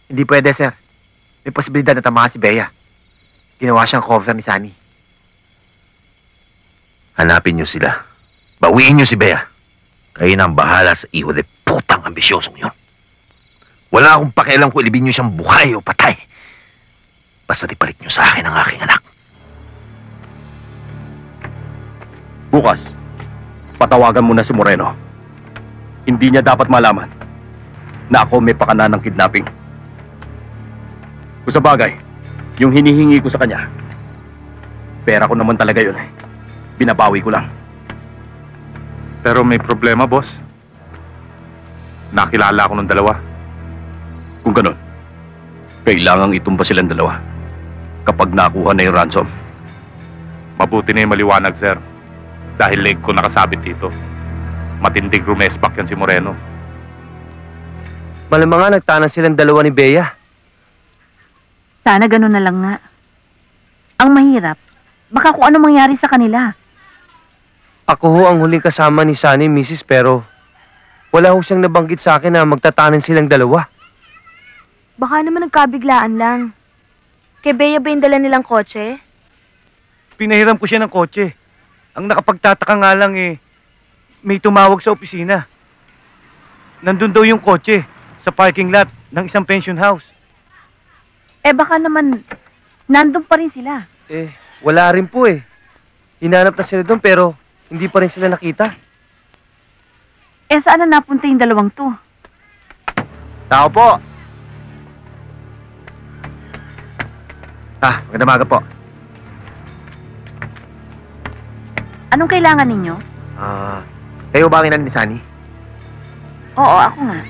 Hindi pwede, sir. May posibilidad na tamaan si Bea. Ginawa siyang cover ni Sunny. Hanapin niyo sila. Bawiin niyo si Bea. Kayo na ang bahala sa iho de putang ambisyosong yun. Wala akong pakialam kung ilibin niyo siyang buhay o patay. Basta ipalit niyo sa akin ang aking anak. Bukas, patawagan mo na si Moreno. Hindi niya dapat malaman na ako may pakana ng kidnapping. Kung sa bagay, yung hinihingi ko sa kanya, pera ko naman talaga yun eh. Binabawi ko lang. Pero may problema, boss. Nakilala ko ng dalawa. Kung ganun, kailangang itumba silang dalawa kapag nakuha na yung ransom. Mabuti na yung maliwanag, sir. Dahil leg ko nakasabit dito. Matinding rumespak yan si Moreno. Malamang nga nagtanan silang dalawa ni Bea. Sana ganun na lang nga. Ang mahirap, baka kung ano mangyari sa kanila. Ako ho ang huling kasama ni Sunny, Mrs. pero wala ho siyang nabanggit sa akin na magtatanan silang dalawa. Baka naman nagkabiglaan lang. Kay Bea ba yung dala nilang kotse? Pinahiram ko siya ng kotse. Ang nakapagtataka nga lang may tumawag sa opisina. Nandun daw yung kotse sa parking lot ng isang pension house. Baka naman, nandun pa rin sila. Wala rin po eh. Hinanap na sila doon pero hindi pa rin sila nakita. Saan na napunta yung dalawang to? Tao po! Magandang umaga po. Anong kailangan ninyo? Kayo ba kinan ni Sunny? Oo, ako nga.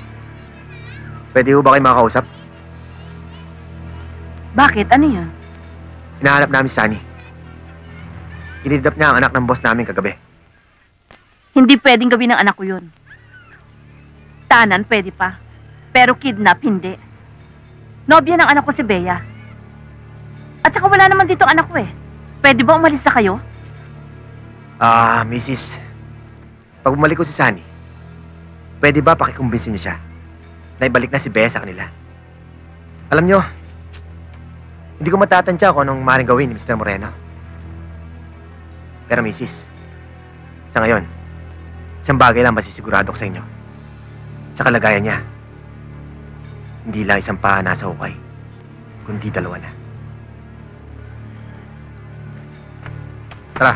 Pwede ho ba kayo makakausap? Bakit? Ano yun? Hinahanap namin si Sunny. Kinidnap niya ang anak ng boss namin kagabi. Hindi pwedeng gawin ng anak ko yun. Tanan, pwede pa. Pero kidnap, hindi. Nobya ng anak ko si Bea. At saka wala naman dito ang anak ko eh. Pwede ba umalis na kayo? Mrs. Pag bumalik ko si Sunny, pwede ba pakikumbinsin niyo siya na ibalik na si Bea sa kanila? Alam niyo, hindi ko matatansya kung anong maaaring gawin ni Mr. Moreno. Pero Mrs., sa ngayon, isang bagay lang masisigurado ko sa inyo. Sa kalagayan niya, hindi lang isang paa nasa hukay, kundi dalawa na. Tara.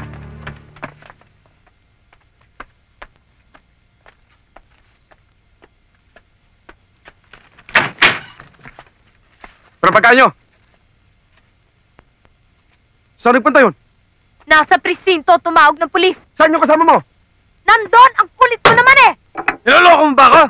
Pero pagkaan nyo! Saan nagpunta yun? Nasa presinto, tumawag ng pulis. Saan yung kasama mo? Nandun! Ang kulit mo naman eh! Niloloko mo ba ako?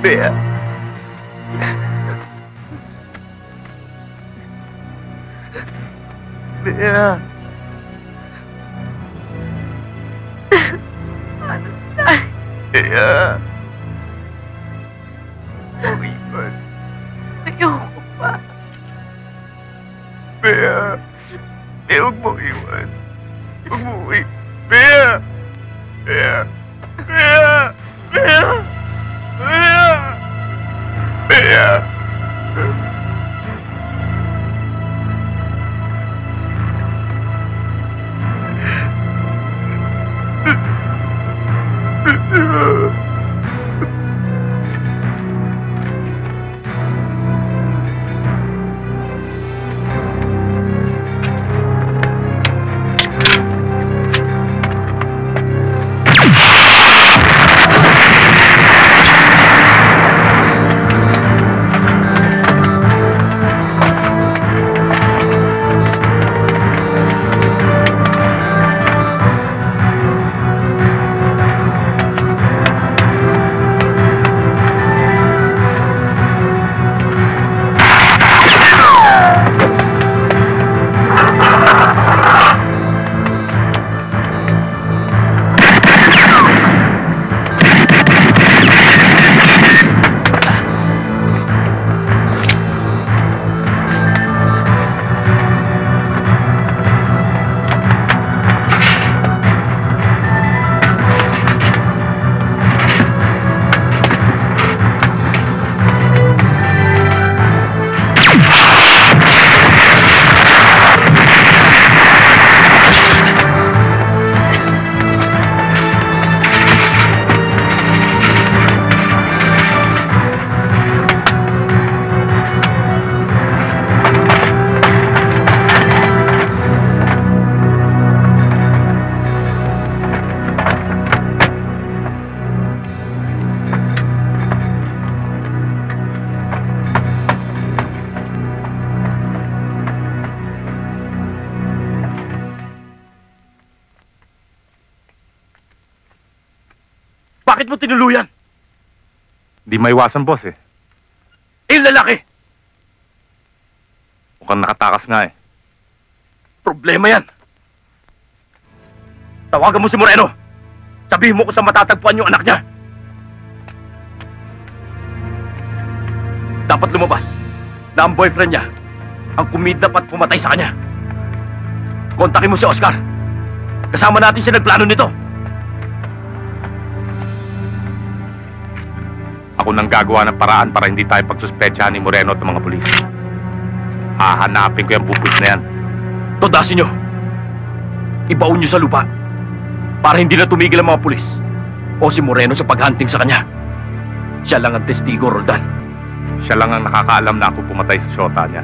Bea. Bea. Bea. Iwan. Ayoko pa. Bea. Bea, huwag mong iwan. Huwag mong iwan. Bea. Bea. Bea. Bea. Bea. Bea. Bakit mo tinuluyan? Di maiwasan, boss eh. Yung lalaki! Mukhang nakatakas nga eh. Problema yan. Tawagan mo si Moreno. Sabihin mo kung saan matatagpuan yung anak niya. Dapat lumabas na ang boyfriend niya ang kumidnap at pumatay sa kanya. Kontakin mo si Oscar. Kasama natin siya nagplano nito. Ako nang gagawa ng paraan para hindi tayo pagsuspetsahan ni Moreno at ng mga pulis. Hahanapin ko yung bubut na yan. Todasin nyo. Ibaon nyo sa lupa para hindi na tumigil ang mga pulis o si Moreno sa paghunting sa kanya. Siya lang ang testigo, Roldan. Siya lang ang nakakaalam na ako pumatay sa syota niya.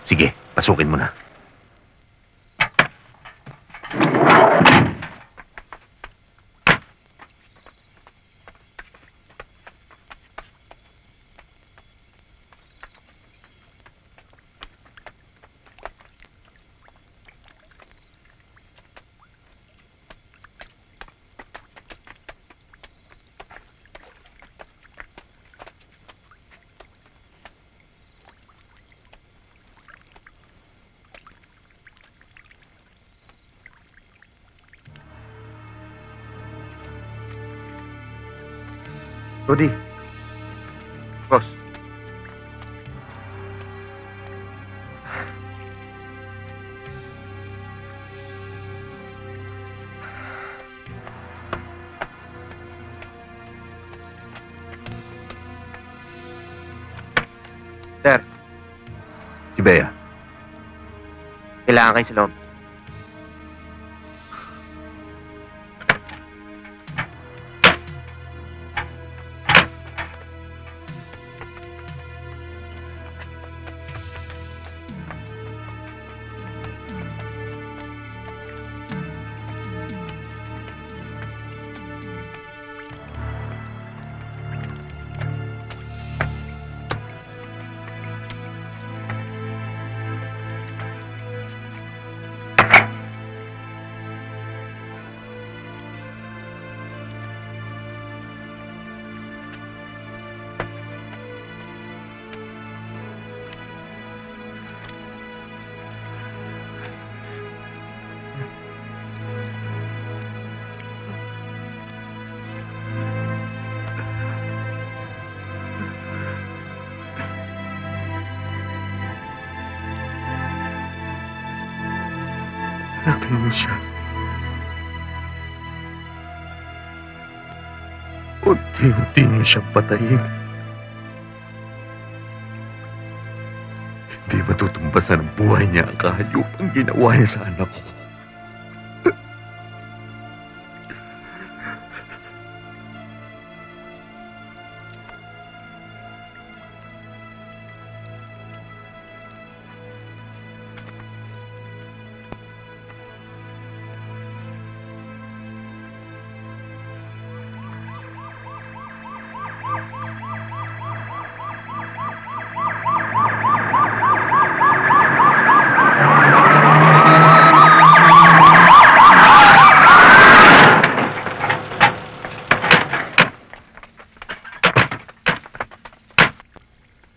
Sige, pasukin mo na. Rudy, Boss, sir, Si Bea. kailangan kayo sa loob. mo siya. Unti-unti niya siyang patayin. Hindi matutumbasan ang buhay niya ang kahayupang ginawa niya sa anak ko.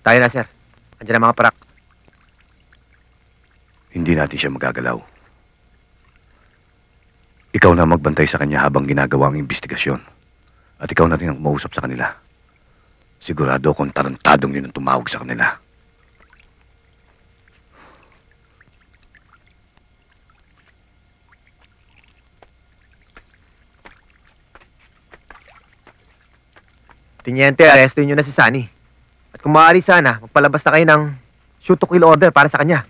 Tayo na, sir. Andiyan ang mga parak. Hindi natin siya magagalaw. Ikaw na magbantay sa kanya habang ginagawa ang investigasyon. At ikaw na rin ang kumausap sa kanila. Sigurado akong tarantadong yun ang tumawag sa kanila. Tiniente, arrestuin nyo na si Sunny. At kung maaari sana, magpalabas na kayo ng shoot to kill order para sa kanya.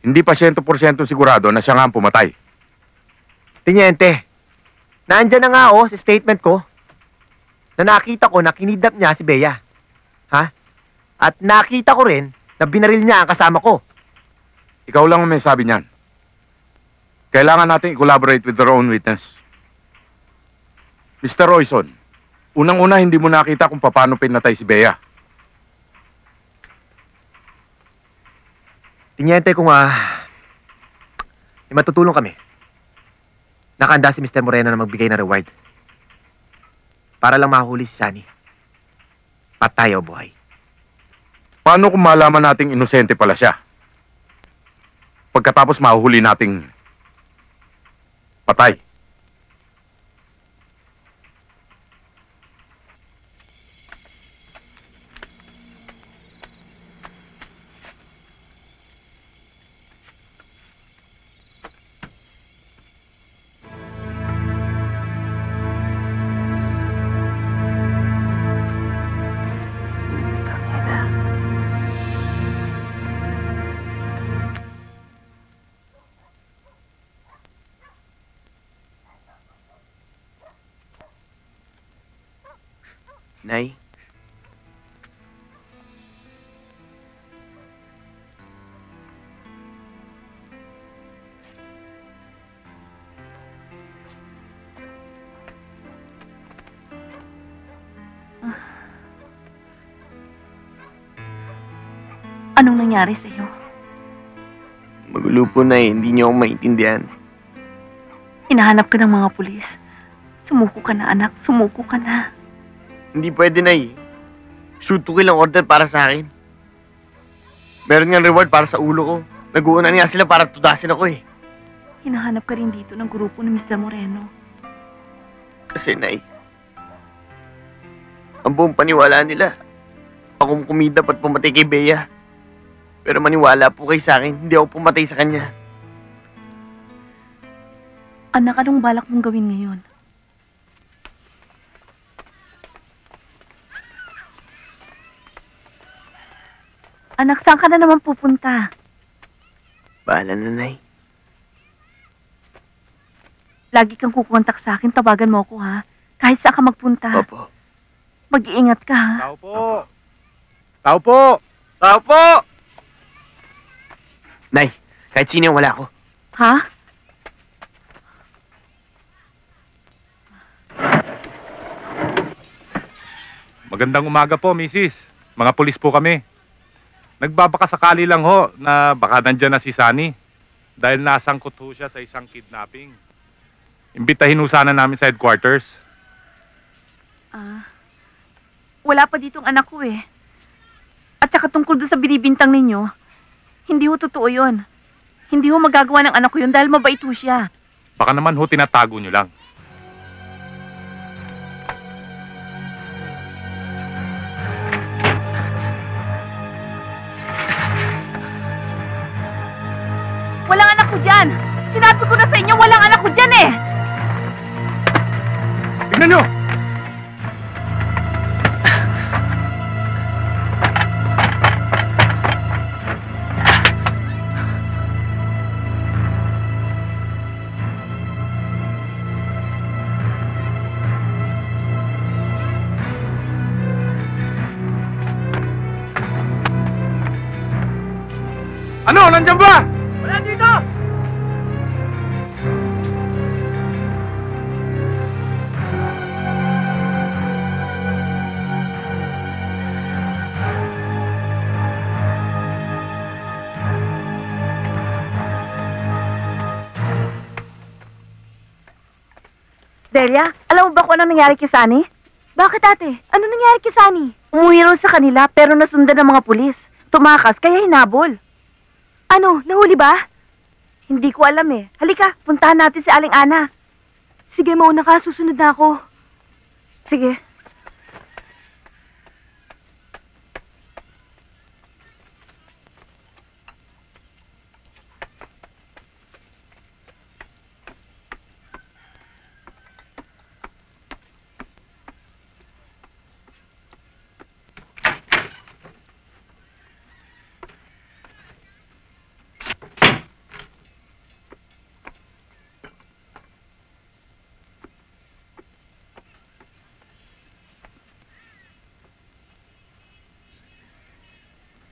Hindi pa 100% sigurado na siya nga ang pumatay. Tiniente, naandyan na nga sa statement ko na nakita ko na kinidnap niya si Bea. Ha? At nakita ko rin na binaril niya ang kasama ko. Ikaw lang ang may sabi niyan. Kailangan natin i-collaborate with our own witness. Mr. Royson, unang-una hindi mo nakita kung paano pinatay si Bea. Tiniente, kung may matutulong kami. Nakahanda si Mr. Moreno na magbigay ng reward. Para lang mahuli si Sunny. Patay o buhay. Paano kung malaman nating inosente pala siya? Pagkatapos mahuhuli nating patay. Nay? Anong nangyari sa'yo? Magulo po, Nay. Hindi niyo ako maintindihan. Hinahanap ka ng mga pulis. Sumuko ka na, anak. Sumuko ka na. Hindi pwede, Nay. Shoot to kill ang order para sa akin. Meron nga reward para sa ulo ko. Nag-uunan nga sila para tudasin ako eh. Hinahanap ka rin dito ng grupo ni Mr. Moreno. Kasi, Nay, ang buong paniwala nila, akong kumidap at pumatay kay Bea. Pero maniwala po kayo sa akin, hindi ako pumatay sa kanya. Anak, anong balak mong gawin ngayon? Anak, saan ka na naman pupunta? Bahala na, Nay. Lagi kang kukontak sa akin, tawagan mo ako, ha? Kahit saan ka magpunta. Opo. Mag-iingat ka, ha? Tao po! Tao po! Tao po! Nay, kahit sino yung wala ako. Ha? Magandang umaga po, Mrs. Mga pulis po kami. Nagbabakasakali lang ho na baka nandyan na si Sunny dahil nasangkot ho siya sa isang kidnapping. Imbitahin ho sana namin sa headquarters. Wala pa ditong anak ko eh. At saka tungkol doon sa binibintang ninyo, hindi ho totoo yun. Hindi ho magagawa ng anak ko yun dahil mabait ho siya. Baka naman ho tinatago nyo lang. Walang anak ko dyan! nyo! Ano? Nandiyan ba? Wala dito! Delia, alam mo ba kung ano nangyari kay Sunny? Bakit ate? Ano nangyari kay Sunny? Umuwi raw sa kanila pero nasundan ng mga pulis. Tumakas kaya hinabol. Ano, nahuli ba? Hindi ko alam eh. Halika, puntahan natin si Aling Ana. Sige, mauna ka. Susunod na ako. Sige.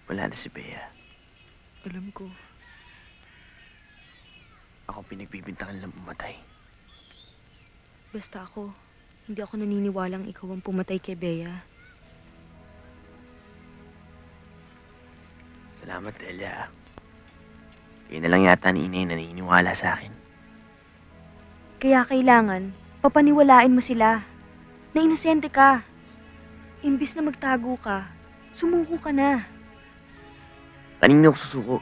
Wala na si Bea. Alam ko. Ako pinagbibintangan lang pumatay. Basta ako, hindi ako naniniwalang ikaw ang pumatay kay Bea. Salamat, Delia. Yun na lang yata ni Inay naniniwala sa akin. Kaya kailangan, papaniwalain mo sila. Na inosente ka. Imbis na magtago ka, sumuko ka na. Kanino ako susuko?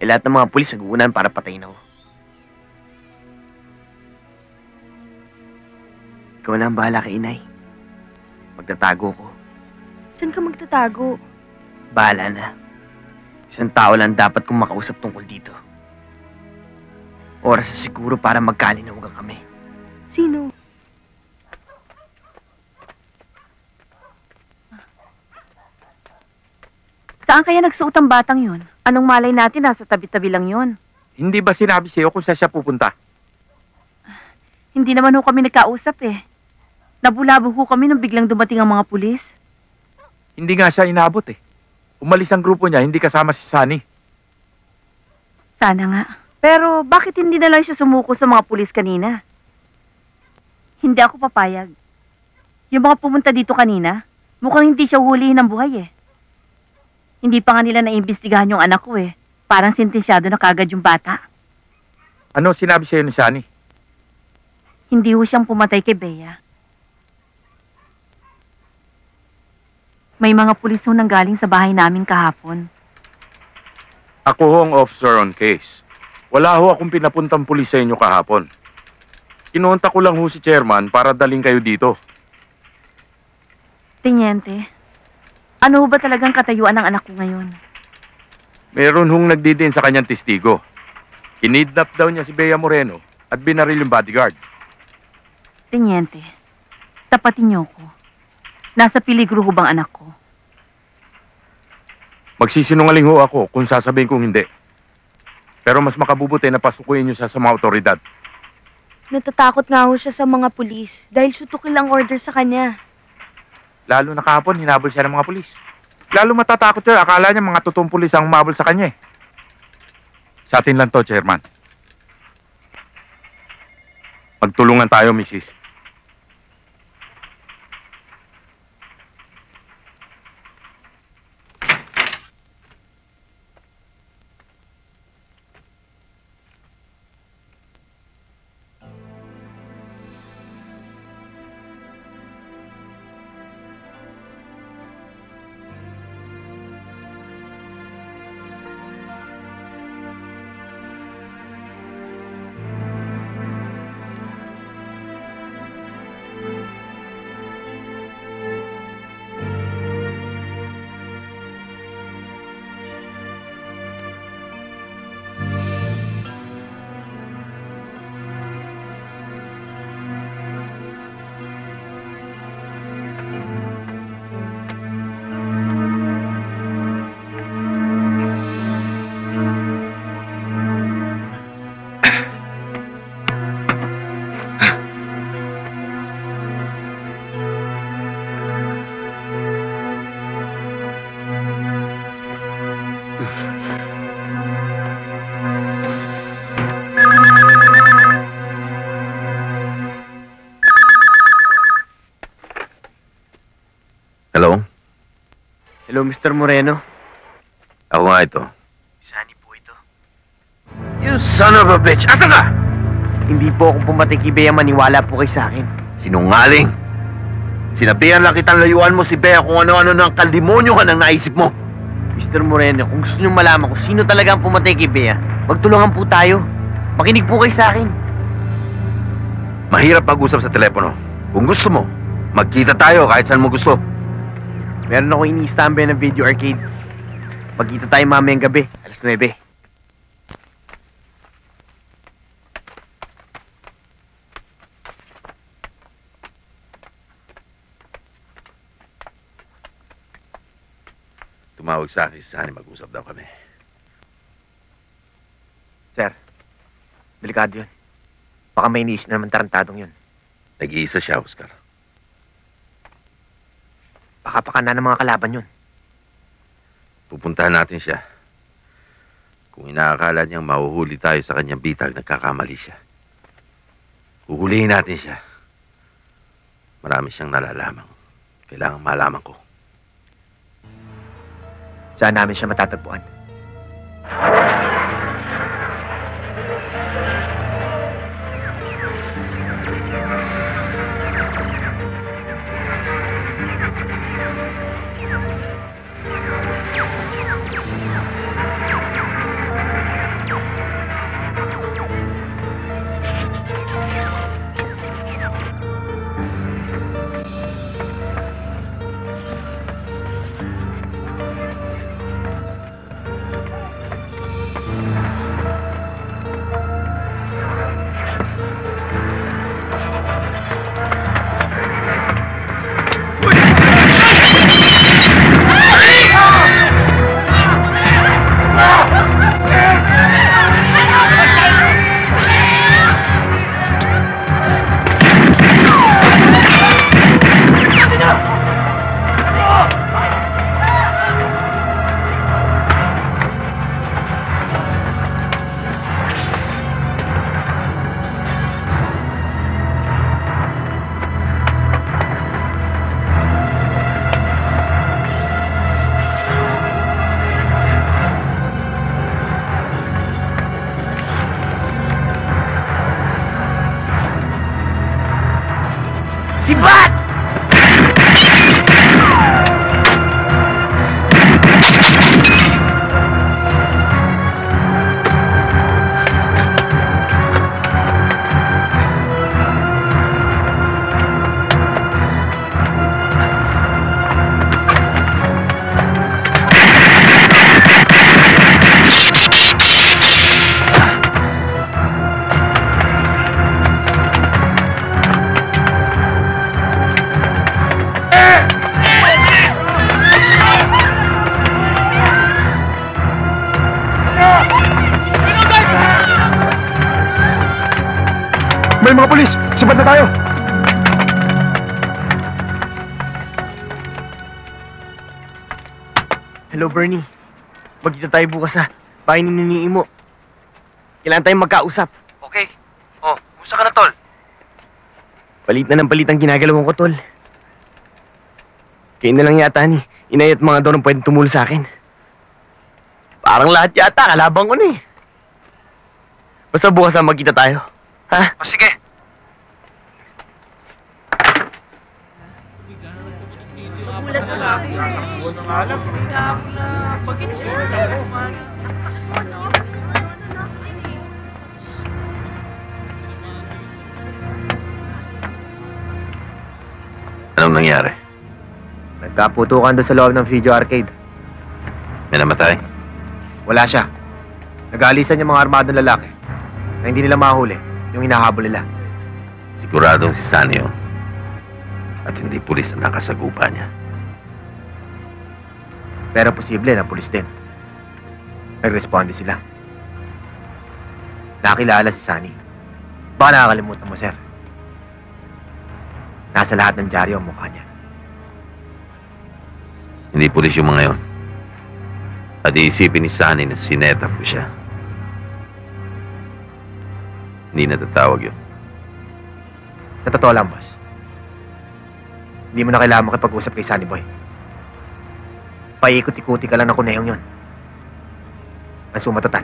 Eh lahat ng mga pulis naguunan para patayin ako. Ikaw na ang bahala kay Inay. Magtatago ko. Saan ka magtatago? Bahala na. Isang tao lang dapat kong makausap tungkol dito. Oras na siguro para magkalinawagan kami. Sino? Saan kaya nagsuot ang batang yun? Anong malay natin nasa tabi-tabi lang yun? Hindi ba sinabi sa'yo kung saan siya pupunta? Hindi naman ho kami nagkausap eh. Nabulabo ho kami nung biglang dumating ang mga pulis. Hindi nga siya inabot eh. Umalis ang grupo niya, hindi kasama si Sunny. Sana nga. Pero bakit hindi na lang siya sumuko sa mga pulis kanina? Hindi ako papayag. Yung mga pumunta dito kanina, mukhang hindi siya hulihin ng buhay eh. Hindi pa nga nila naimbestigahan yung anak ko eh. Parang sentensyado na kagad yung bata. Ano sinabi sa'yo ni Sunny? Hindi ho siyang pumatay kay Bea. May mga pulis ho nanggaling sa bahay namin kahapon. Ako ho ang officer on case. Wala ho akong pinapuntang pulis sa inyo kahapon. Kinonta ko lang ho si chairman para daling kayo dito. Teniente, ano ho ba talagang katayuan ng anak ko ngayon? Meron hong nagdidiin sa kanyang testigo. Kinidnap daw niya si Bea Moreno at binaril yung bodyguard. Teniente, tapatin niyo ko. Nasa peligro ho bang anak ko? Magsisinungaling ho ako kung sasabihin kong hindi. Pero mas makabubuti na pasukuin niyo siya sa mga otoridad. Natatakot nga ho siya sa mga pulis dahil sutukil ang order sa kanya. Lalo na kahapon, hinabol siya ng mga pulis. Lalo matatakot siya, akala niya mga totoong pulis ang humabol sa kanya eh. Sa atin lang to, Chairman. Magtulungan tayo, Mrs. Hello, Mr. Moreno. Ako nga ito. Sunny po ito. You son of a bitch! Asan ka? Hindi po akong pumatay kay Bea, maniwala po kayo sa akin. Sinungaling! Sinabihan lang kitang layuan mo si Bea kung ano-ano ng kaldemonyo ka nang naisip mo. Mr. Moreno, kung gusto niyong malaman kung sino talaga ang pumatay kay Bea, magtulungan po tayo. Makinig po kayo sa akin. Mahirap mag-usap sa telepono. Kung gusto mo, magkita tayo kahit saan mo gusto. Meron ako ini-standby ng video arcade. Magkita tayo mamayang gabi, alas 9. Tumawag sa akin si Sunny, mag-usap daw kami. Sir, delikado yun. Baka may iniisip na naman tarantadong yun. Nag-iisa siya, Oscar. Baka pakana ng mga kalaban yun. Pupuntahan natin siya. Kung inaakala niyang mahuhuli tayo sa kanyang bitag, nagkakamali siya. Huhulihin natin siya. Marami siyang nalalamang. Kailangan malaman ko. Saan namin siya matatagpuan? Si Bat! May mga polis! Sabat na tayo! Hello, Bernie. Magkita tayo bukas ha. Bahay ni Nini mo. Kailangan tayong magkausap. Okay. Oh, musta ka na, tol? Palit na ng palit ang ginagalawan ko, tol. Kayo na lang yata ni Inay at mga dorong pwedeng tumulong sa akin. Parang lahat yata, kalabang ko na eh. Basta bukas ha, magkita tayo. Ha? O sige. Anong nangyari? Nagkaputukan doon sa loob ng video arcade. May namatay? Wala siya. Nag-aalisan yung mga armadong lalaki na hindi nila mahuli yung hinahabol nila. Siguradong si Sunny yun. At hindi pulis ang nakasagupa niya. Pero posible na pulis din. Nag-responde sila. Nakilala si Sunny. Baka nakakalimutan mo, sir. Nasa lahat ng dyaryo ang mukha niya. Hindi pulis yung mga yon. At iisipin ni Sunny na sinetap ko siya. Hindi natatawag yun. Sa totoo lang, boss. Hindi mo na kailangan makipag-usap kay Sunny Boy. paikot-ikuti ka lang ng kunehong yun. Ang sumatatan,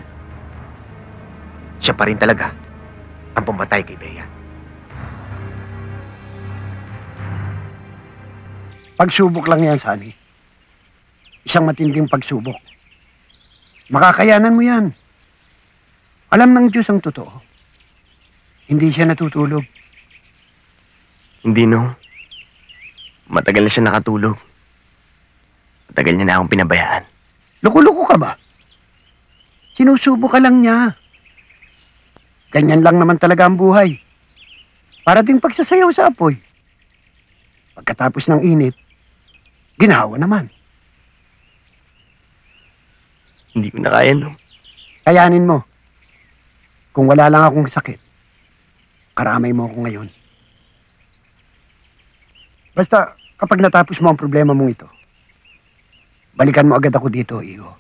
siya pa rin talaga ang pumatay kay Bea. Pagsubok lang yan, Sunny. Isang matinding pagsubok. Makakayanan mo yan. Alam ng Diyos ang totoo. Hindi siya natutulog. Hindi, no. Matagal na siya nakatulog. Matagal niya na akong pinabayaan. Loko-loko ka ba? Sinusubok ka lang niya. Ganyan lang naman talaga ang buhay. Para ding pagsasayaw sa apoy. Pagkatapos ng init, ginawa naman. Hindi ko na kaya, no. Kayanin mo. Kung wala lang akong sakit, karamay mo ako ngayon. Basta, kapag natapos mo ang problema mong ito, balikan mo agad ako dito, Iho.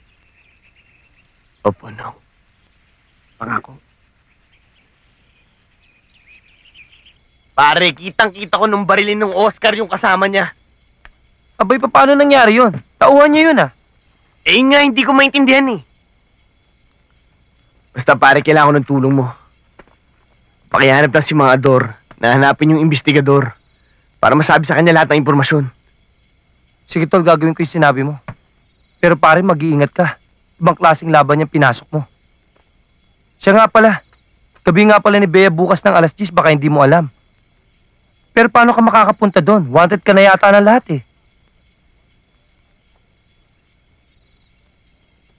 Opo, no. Pangako. Pare, kitang-kita ko nung barilin ng Oscar yung kasama niya. Abay, paano nangyari yun? Tauhan niya yun, ah. Eh, yun nga, hindi ko maintindihan, eh. Basta, pare, kailangan ko ng tulong mo. Pakihanap lang si mga Ador na hanapin yung investigador para masabi sa kanya lahat ng impormasyon. Sige, tol, gagawin ko yung sinabi mo. Pero pare, mag-iingat ka. Ibang klaseng laban yung pinasok mo. Siya nga pala. Gabi nga pala ni Bea bukas ng alas 10, baka hindi mo alam. Pero paano ka makakapunta doon? Wanted ka na yata ng lahat, eh.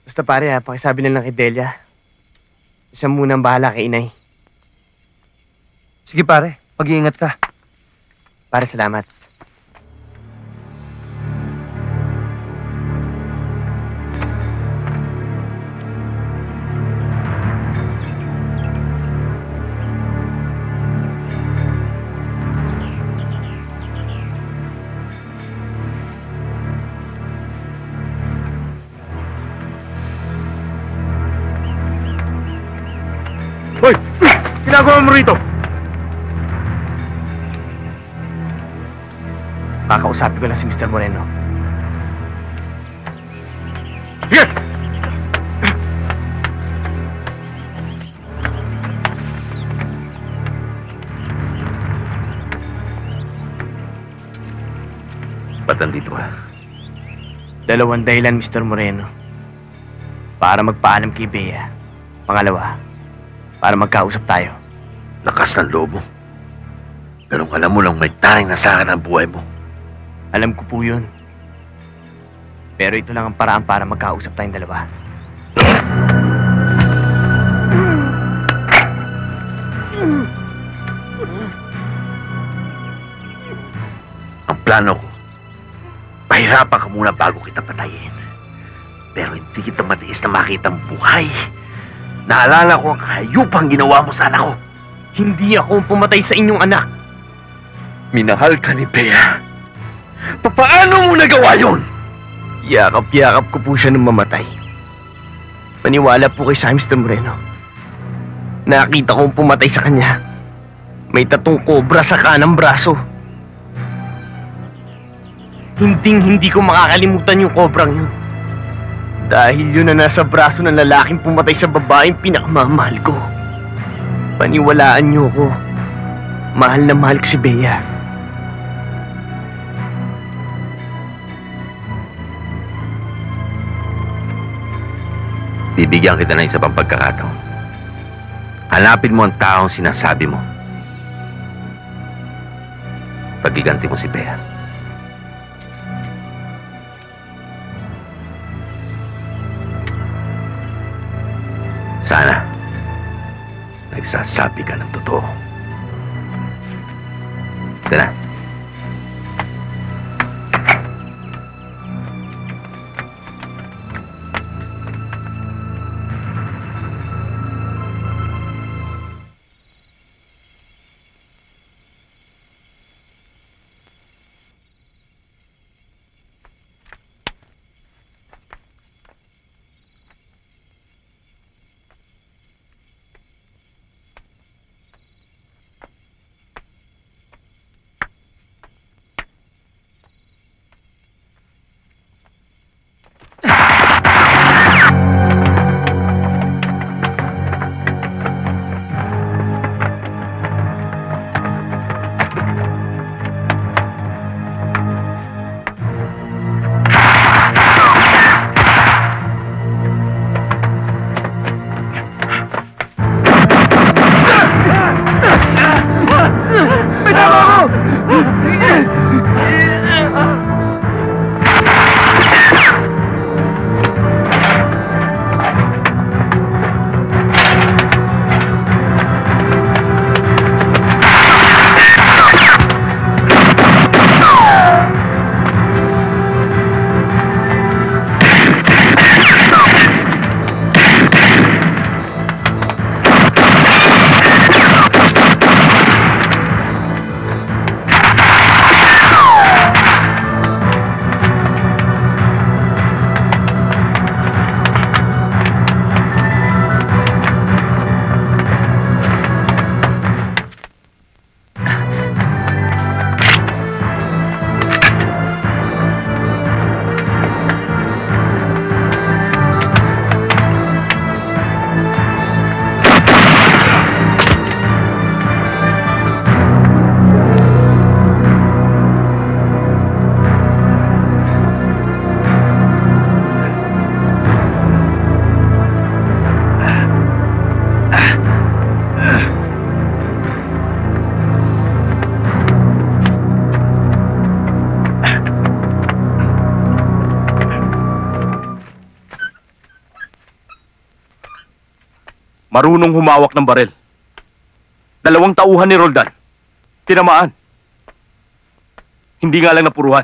Basta, pare, pakisabi na lang kay Delia. Siya muna ang bahala kay Inay. Sige, pare. Mag-iingat ka. Pare, salamat. Hoy! Ginagawa mo rito? Kakausapin ko lang si Mr. Moreno. Sige! Ba't nandito ka? Dalawang dahilan, Mr. Moreno. Para magpaalam kay Bea. Pangalawa, para magkausap tayo. Lakas ng lobo. Ganong alam mo lang may taring nasakan ang buhay mo. Alam ko po yun. Pero ito lang ang paraan para magkausap tayong dalawa. Ang plano ko, pahirapan ka muna bago kita patayin. Pero hindi kita matiis na makita ang buhay. Naalala ko ang kahayupang ginawa mo sa anak ko. Hindi ako pumatay sa inyong anak. Minahal ka ni Bea. Paano mo nagawa yun? Yakap-yakap ko po siya nung mamatay. Maniwala po kay sa Mr. Moreno. Nakita kong pumatay sa kanya. May tatong kobra sa kanang braso. Hindi ko makakalimutan yung kobrang yun. Dahil yun na nasa braso ng lalaking pumatay sa babaeng pinakamamahal ko. Paniwalaan niyo ko. Mahal na mahal ko si Bea. Bibigyan kita ng isa pang pagkakataon. Hanapin mo ang taong sinasabi mo. Pagiganti mo si Bea. Sana nagsasabi ka ng totoo. Ito na. Marunong humawak ng barel. 2 tauhan ni Roldan. Tinamaan. Hindi nga lang napuruhan.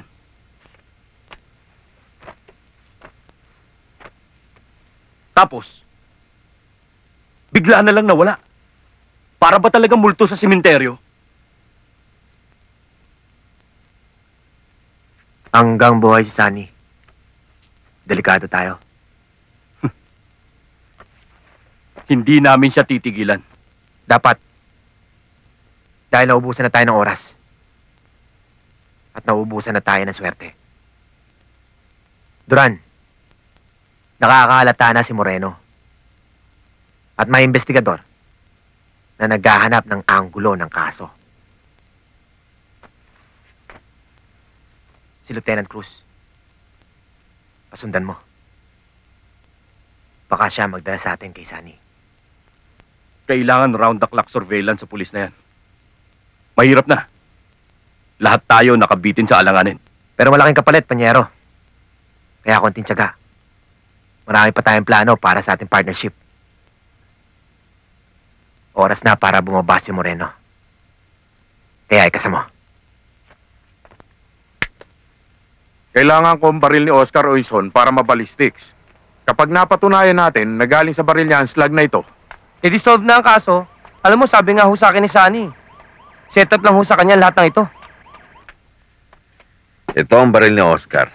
Tapos, bigla na lang nawala. Para ba talagang multo sa sementeryo? Hanggang buhay si Sunny. Delikado tayo. Hindi namin siya titigilan. Dapat. Dahil naubusan na tayo ng oras. At naubusan na tayo ng swerte. Duran, nakakahalata na si Moreno. At may investigador na naghahanap ng anggulo ng kaso. Si Lieutenant Cruz. Pasundan mo. Baka siya magdala sa atin kay Sunny. Kailangan round-the-clock surveillance sa pulis na yan. Mahirap na. Lahat tayo nakabitin sa alanganin. Pero malaking kapalit, Panyero. Kaya konting tiyaga. Marami pa tayong plano para sa ating partnership. Oras na para bumaba si Moreno. Kaya ikasa mo. Kailangan ko ang baril ni Oscar Oison para mabalistics. Kapag napatunayan natin na galing sa baril niya ang slag na ito, I-dissolve na ang kaso. Alam mo, sabi nga ho sa akin ni Sunny. Set up lang ho sa kanya lahat ng ito. Ito ang baril ni Oscar.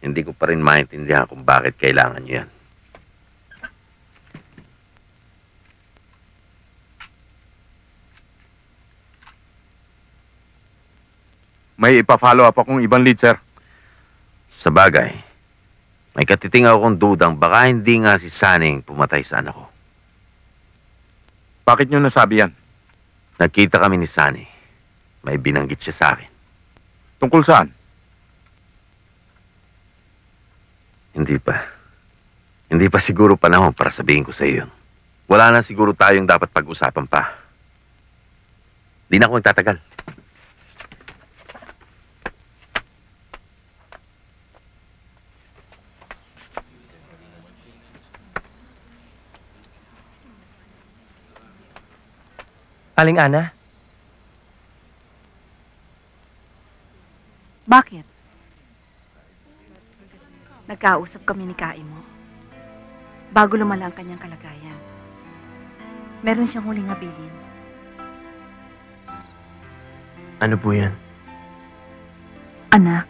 Hindi ko pa rin maintindihan kung bakit kailangan niyo yan. may ipa-follow up akong ibang lead, sir. Sa bagay, may katiting akong dudang baka hindi nga si Saning pumatay sa anak ko. Bakit nyo nasabi yan? Nagkita kami ni Sani. May binanggit siya sa akin. Tungkol saan? Hindi pa. Hindi pa siguro panahon para sabihin ko sa iyo. Wala na siguro tayong dapat pag-usapan pa. Di na ako nagtatagal. Aling Ana? Bakit? Nagkausap kami ni Kaimo. Bago lumala ang kanyang kalagayan. Meron siyang huling habilin. Ano po yan? Anak,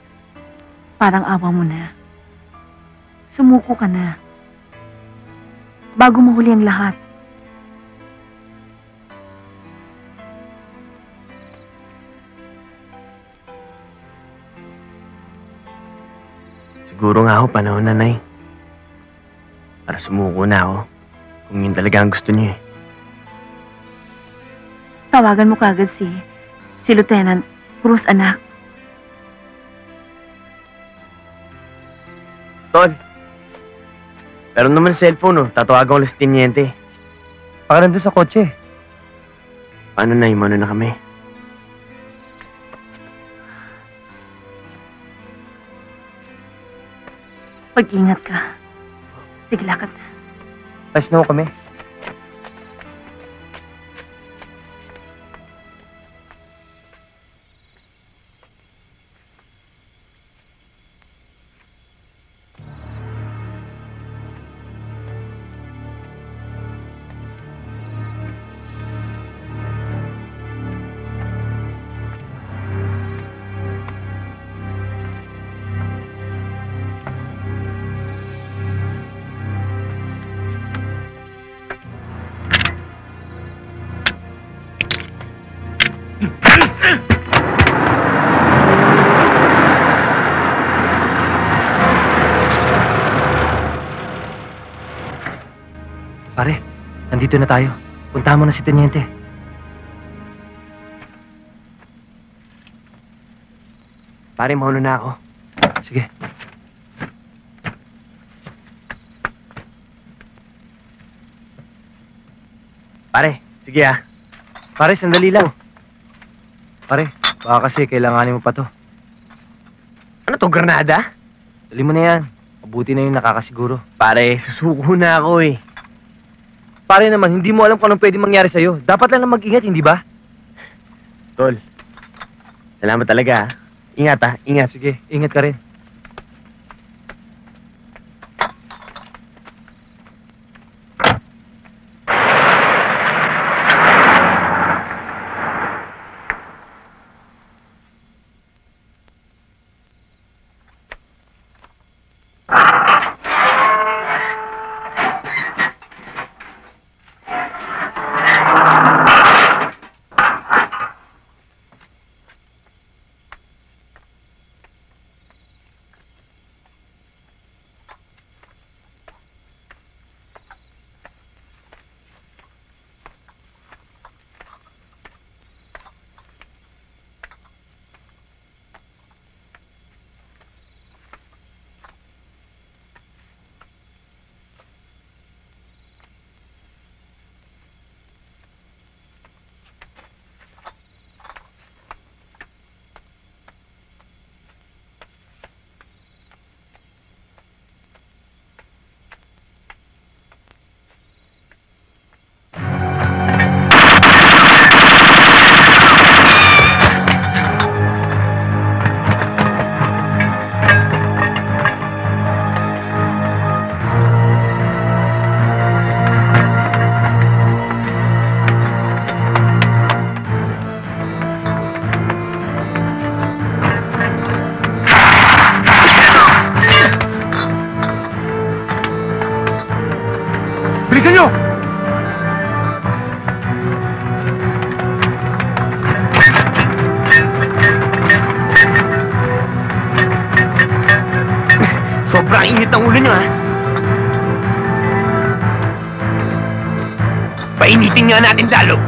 parang awa mo na. Sumuko ka na. Bago mahuli ang lahat. Siguro nga ako panahon na, Nay. Para sumuko na ako. Kung yun talaga ang gusto niyo eh. Tawagan mo kagad si Lieutenant Cruz, anak. Tol. Meron naman cellphone, oh. Tatawagan ko lang si Tiniente. Baka nandun sa kotse. Paano, Nay? Mano na kami? Pag-ingat ka. Sige, lakad na. Ayos na ho kami. Pare, nandito na tayo. Puntahan mo na si Teniente. Pare, mauna na ako. Sige. Pare, sige ah. Pare, sandali lang. Pare, baka kasi kailanganin mo pa to. Ano to, granada? Dali mo na yan. Mabuti na yung nakakasiguro. Pare, susuko na ako eh. pare naman, hindi mo alam kung anong pwede mangyari sa'yo. Dapat lang na mag-ingat, hindi ba? Tol, salamat talaga. Ingat ha, ingat. Sige, ingat ka rin. Bilisan nyo! Sobrang init ng ulo nyo ha. Painitin nga natin lalo.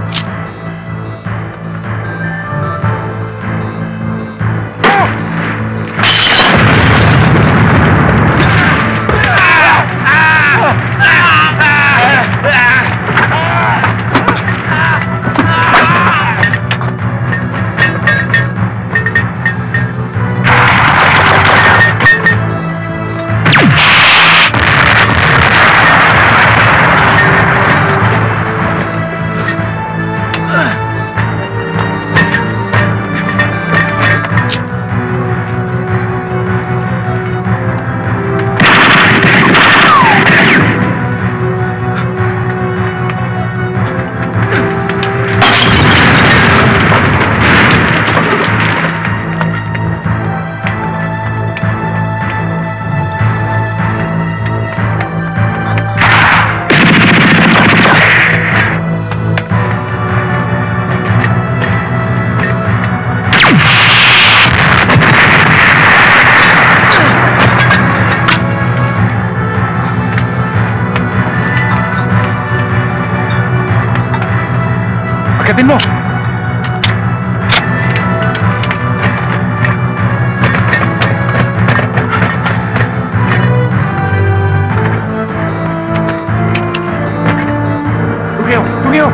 Agatin mo! Tumiyo! Tumiyo!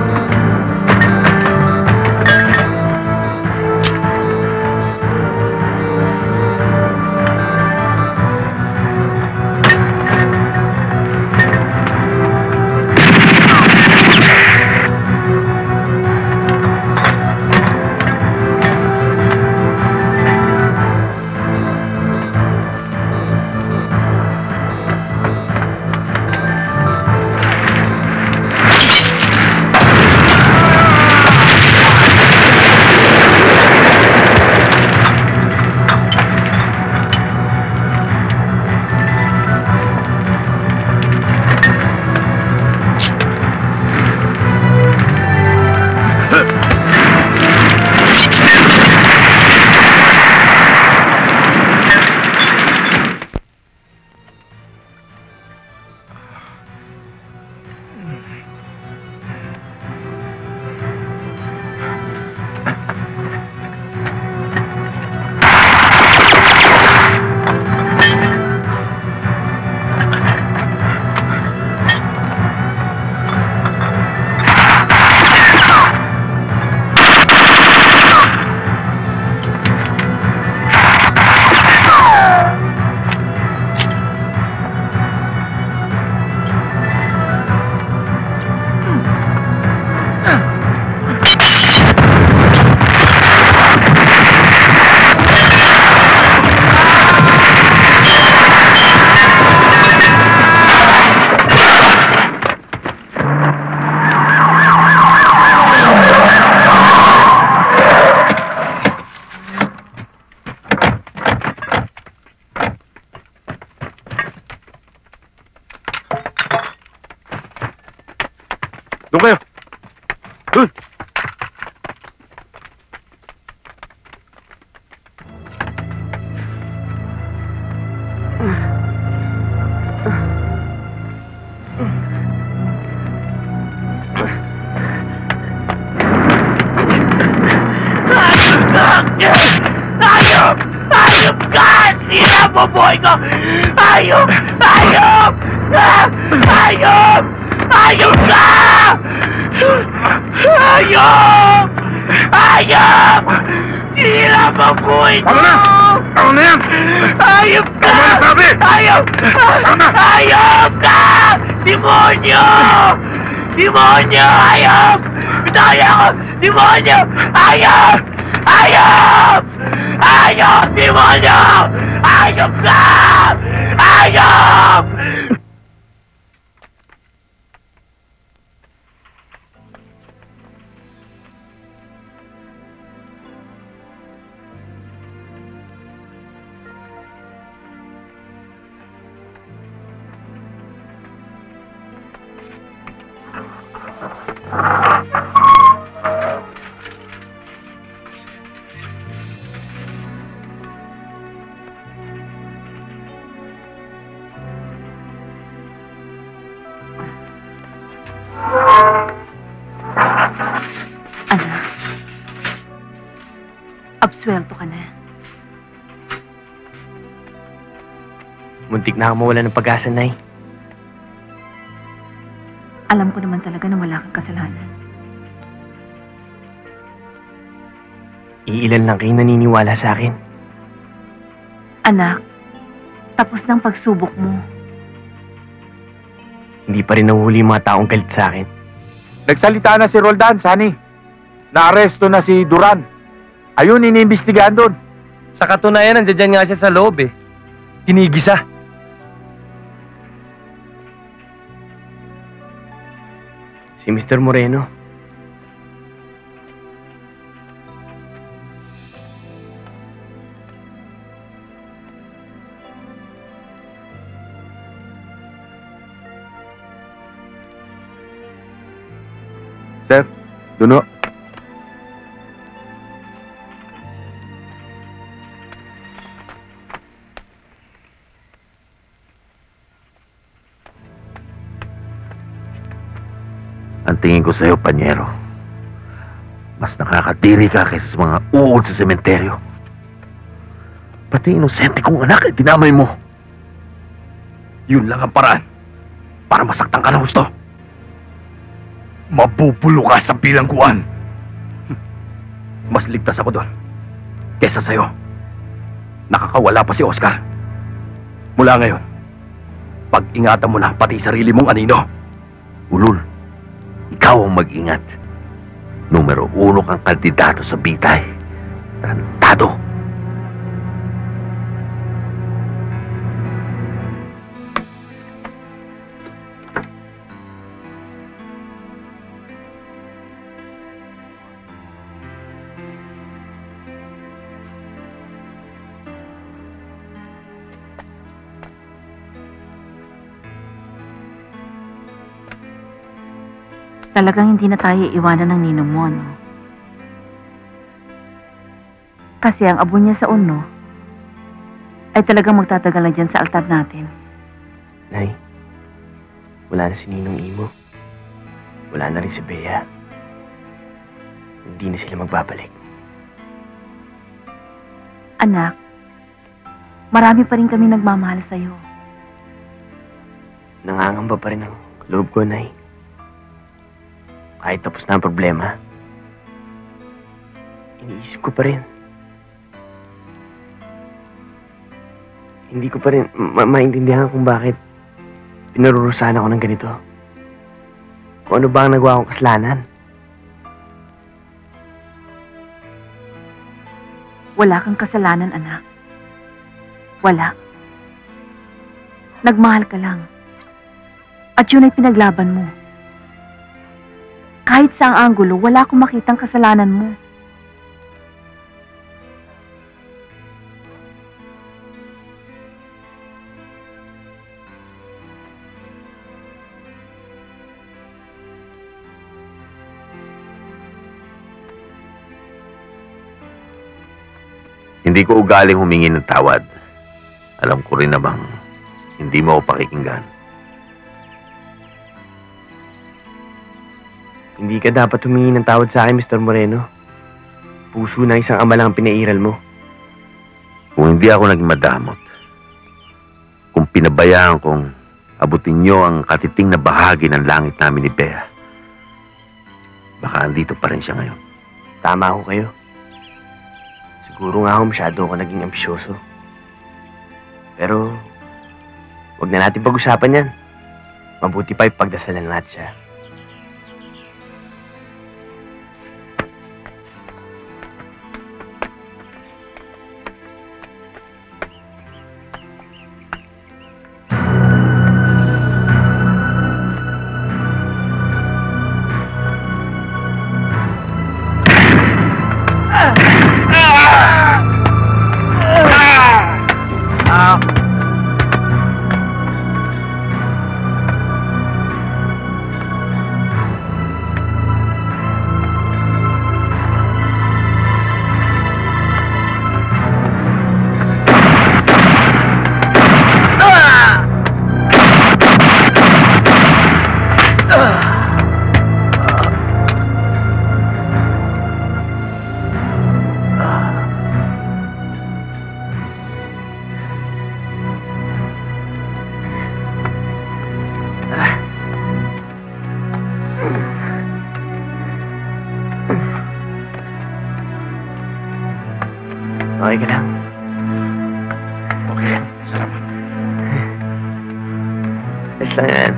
Hayop ka! Sira mo buhay ko! Hayop! Hayop! Hayop! Hayop ka! Hayop! Hayop! Sira mo buhay ko! Tama na yan! Hayop ka! Tama na sabi! Hayop! Hayop ka! Demonyo! Demonyo! Hayop! Bitaya ko! Demonyo! Hayop! Hayop! Hayop! Demonyo! Hayop ka! Hayop! Absuelto ka na. Muntik na ako mawala ng pag-asa, Nay. Alam ko naman talaga na wala kang kasalanan. Iilan lang kayo naniniwala sa akin. Anak, tapos ng pagsubok mo. Hindi pa rin nahuhuli yung mga taong galit sa akin. Nagsalita na si Roldan, Sunny. Naaresto na si Duran. Ayun, iniimbestigahan doon. Sa katunayan, nandiyan nga siya sa loob eh. Kinigisa. Si Mr. Moreno. Sir, Duno. Ang tingin ko sa'yo, Panyero, mas nakakadiri ka kaysa sa mga uod sa sementeryo. Pati inosente kong anak ay dinamay mo. Yun lang ang paraan para masaktan ka na husto. Mabubulo ka sa bilangguan. Mas ligtas ako doon kesa sa'yo. Nakakawala pa si Oscar. Mula ngayon, pag-ingatan mo na pati sarili mong anino. Ulul, ikaw ang mag-ingat. Numero 1 kang kandidato sa bitay. Tarantado. Talagang hindi na tayo iwanan ng ninong mo, no? Kasi ang abo niya sa uno ay talagang magtatagal na dyan sa altar natin. Nay, wala na si Ninong Imo. Wala na rin si Bea. Hindi na sila magbabalik. Anak, marami pa rin kami nagmamahal sa'yo. Nangangamba pa rin ang loob ko, Nay. Kahit tapos na ang problema, iniisip ko pa rin. Hindi ko pa rin maintindihan kung bakit pinarurusahan ako ng ganito. Kung ano ba ang nagawa kong kasalanan. Wala kang kasalanan, anak. Wala. Nagmahal ka lang. At yun ay pinaglaban mo. Kahit sa ang anggulo, wala akong makitang kasalanan mo. Hindi ko ugaling humingi ng tawad. Alam ko rin namang hindi mo ako pakikinggan. Hindi ka dapat humingi ng tawad sa akin, Mr. Moreno. Puso ng isang ama lang ang pinairal mo. Kung hindi ako naging madamot, kung pinabayaan kong abutin nyo ang katiting na bahagi ng langit namin ni Bea, baka andito pa rin siya ngayon. Tama ho kayo. Siguro nga ho masyado ako naging ambisyoso. Pero, wag na natin pag-usapan yan. Mabuti pa ipagdasalan natin siya. Okay ka lang? Okay lang. Salamat. Ayos lang yan.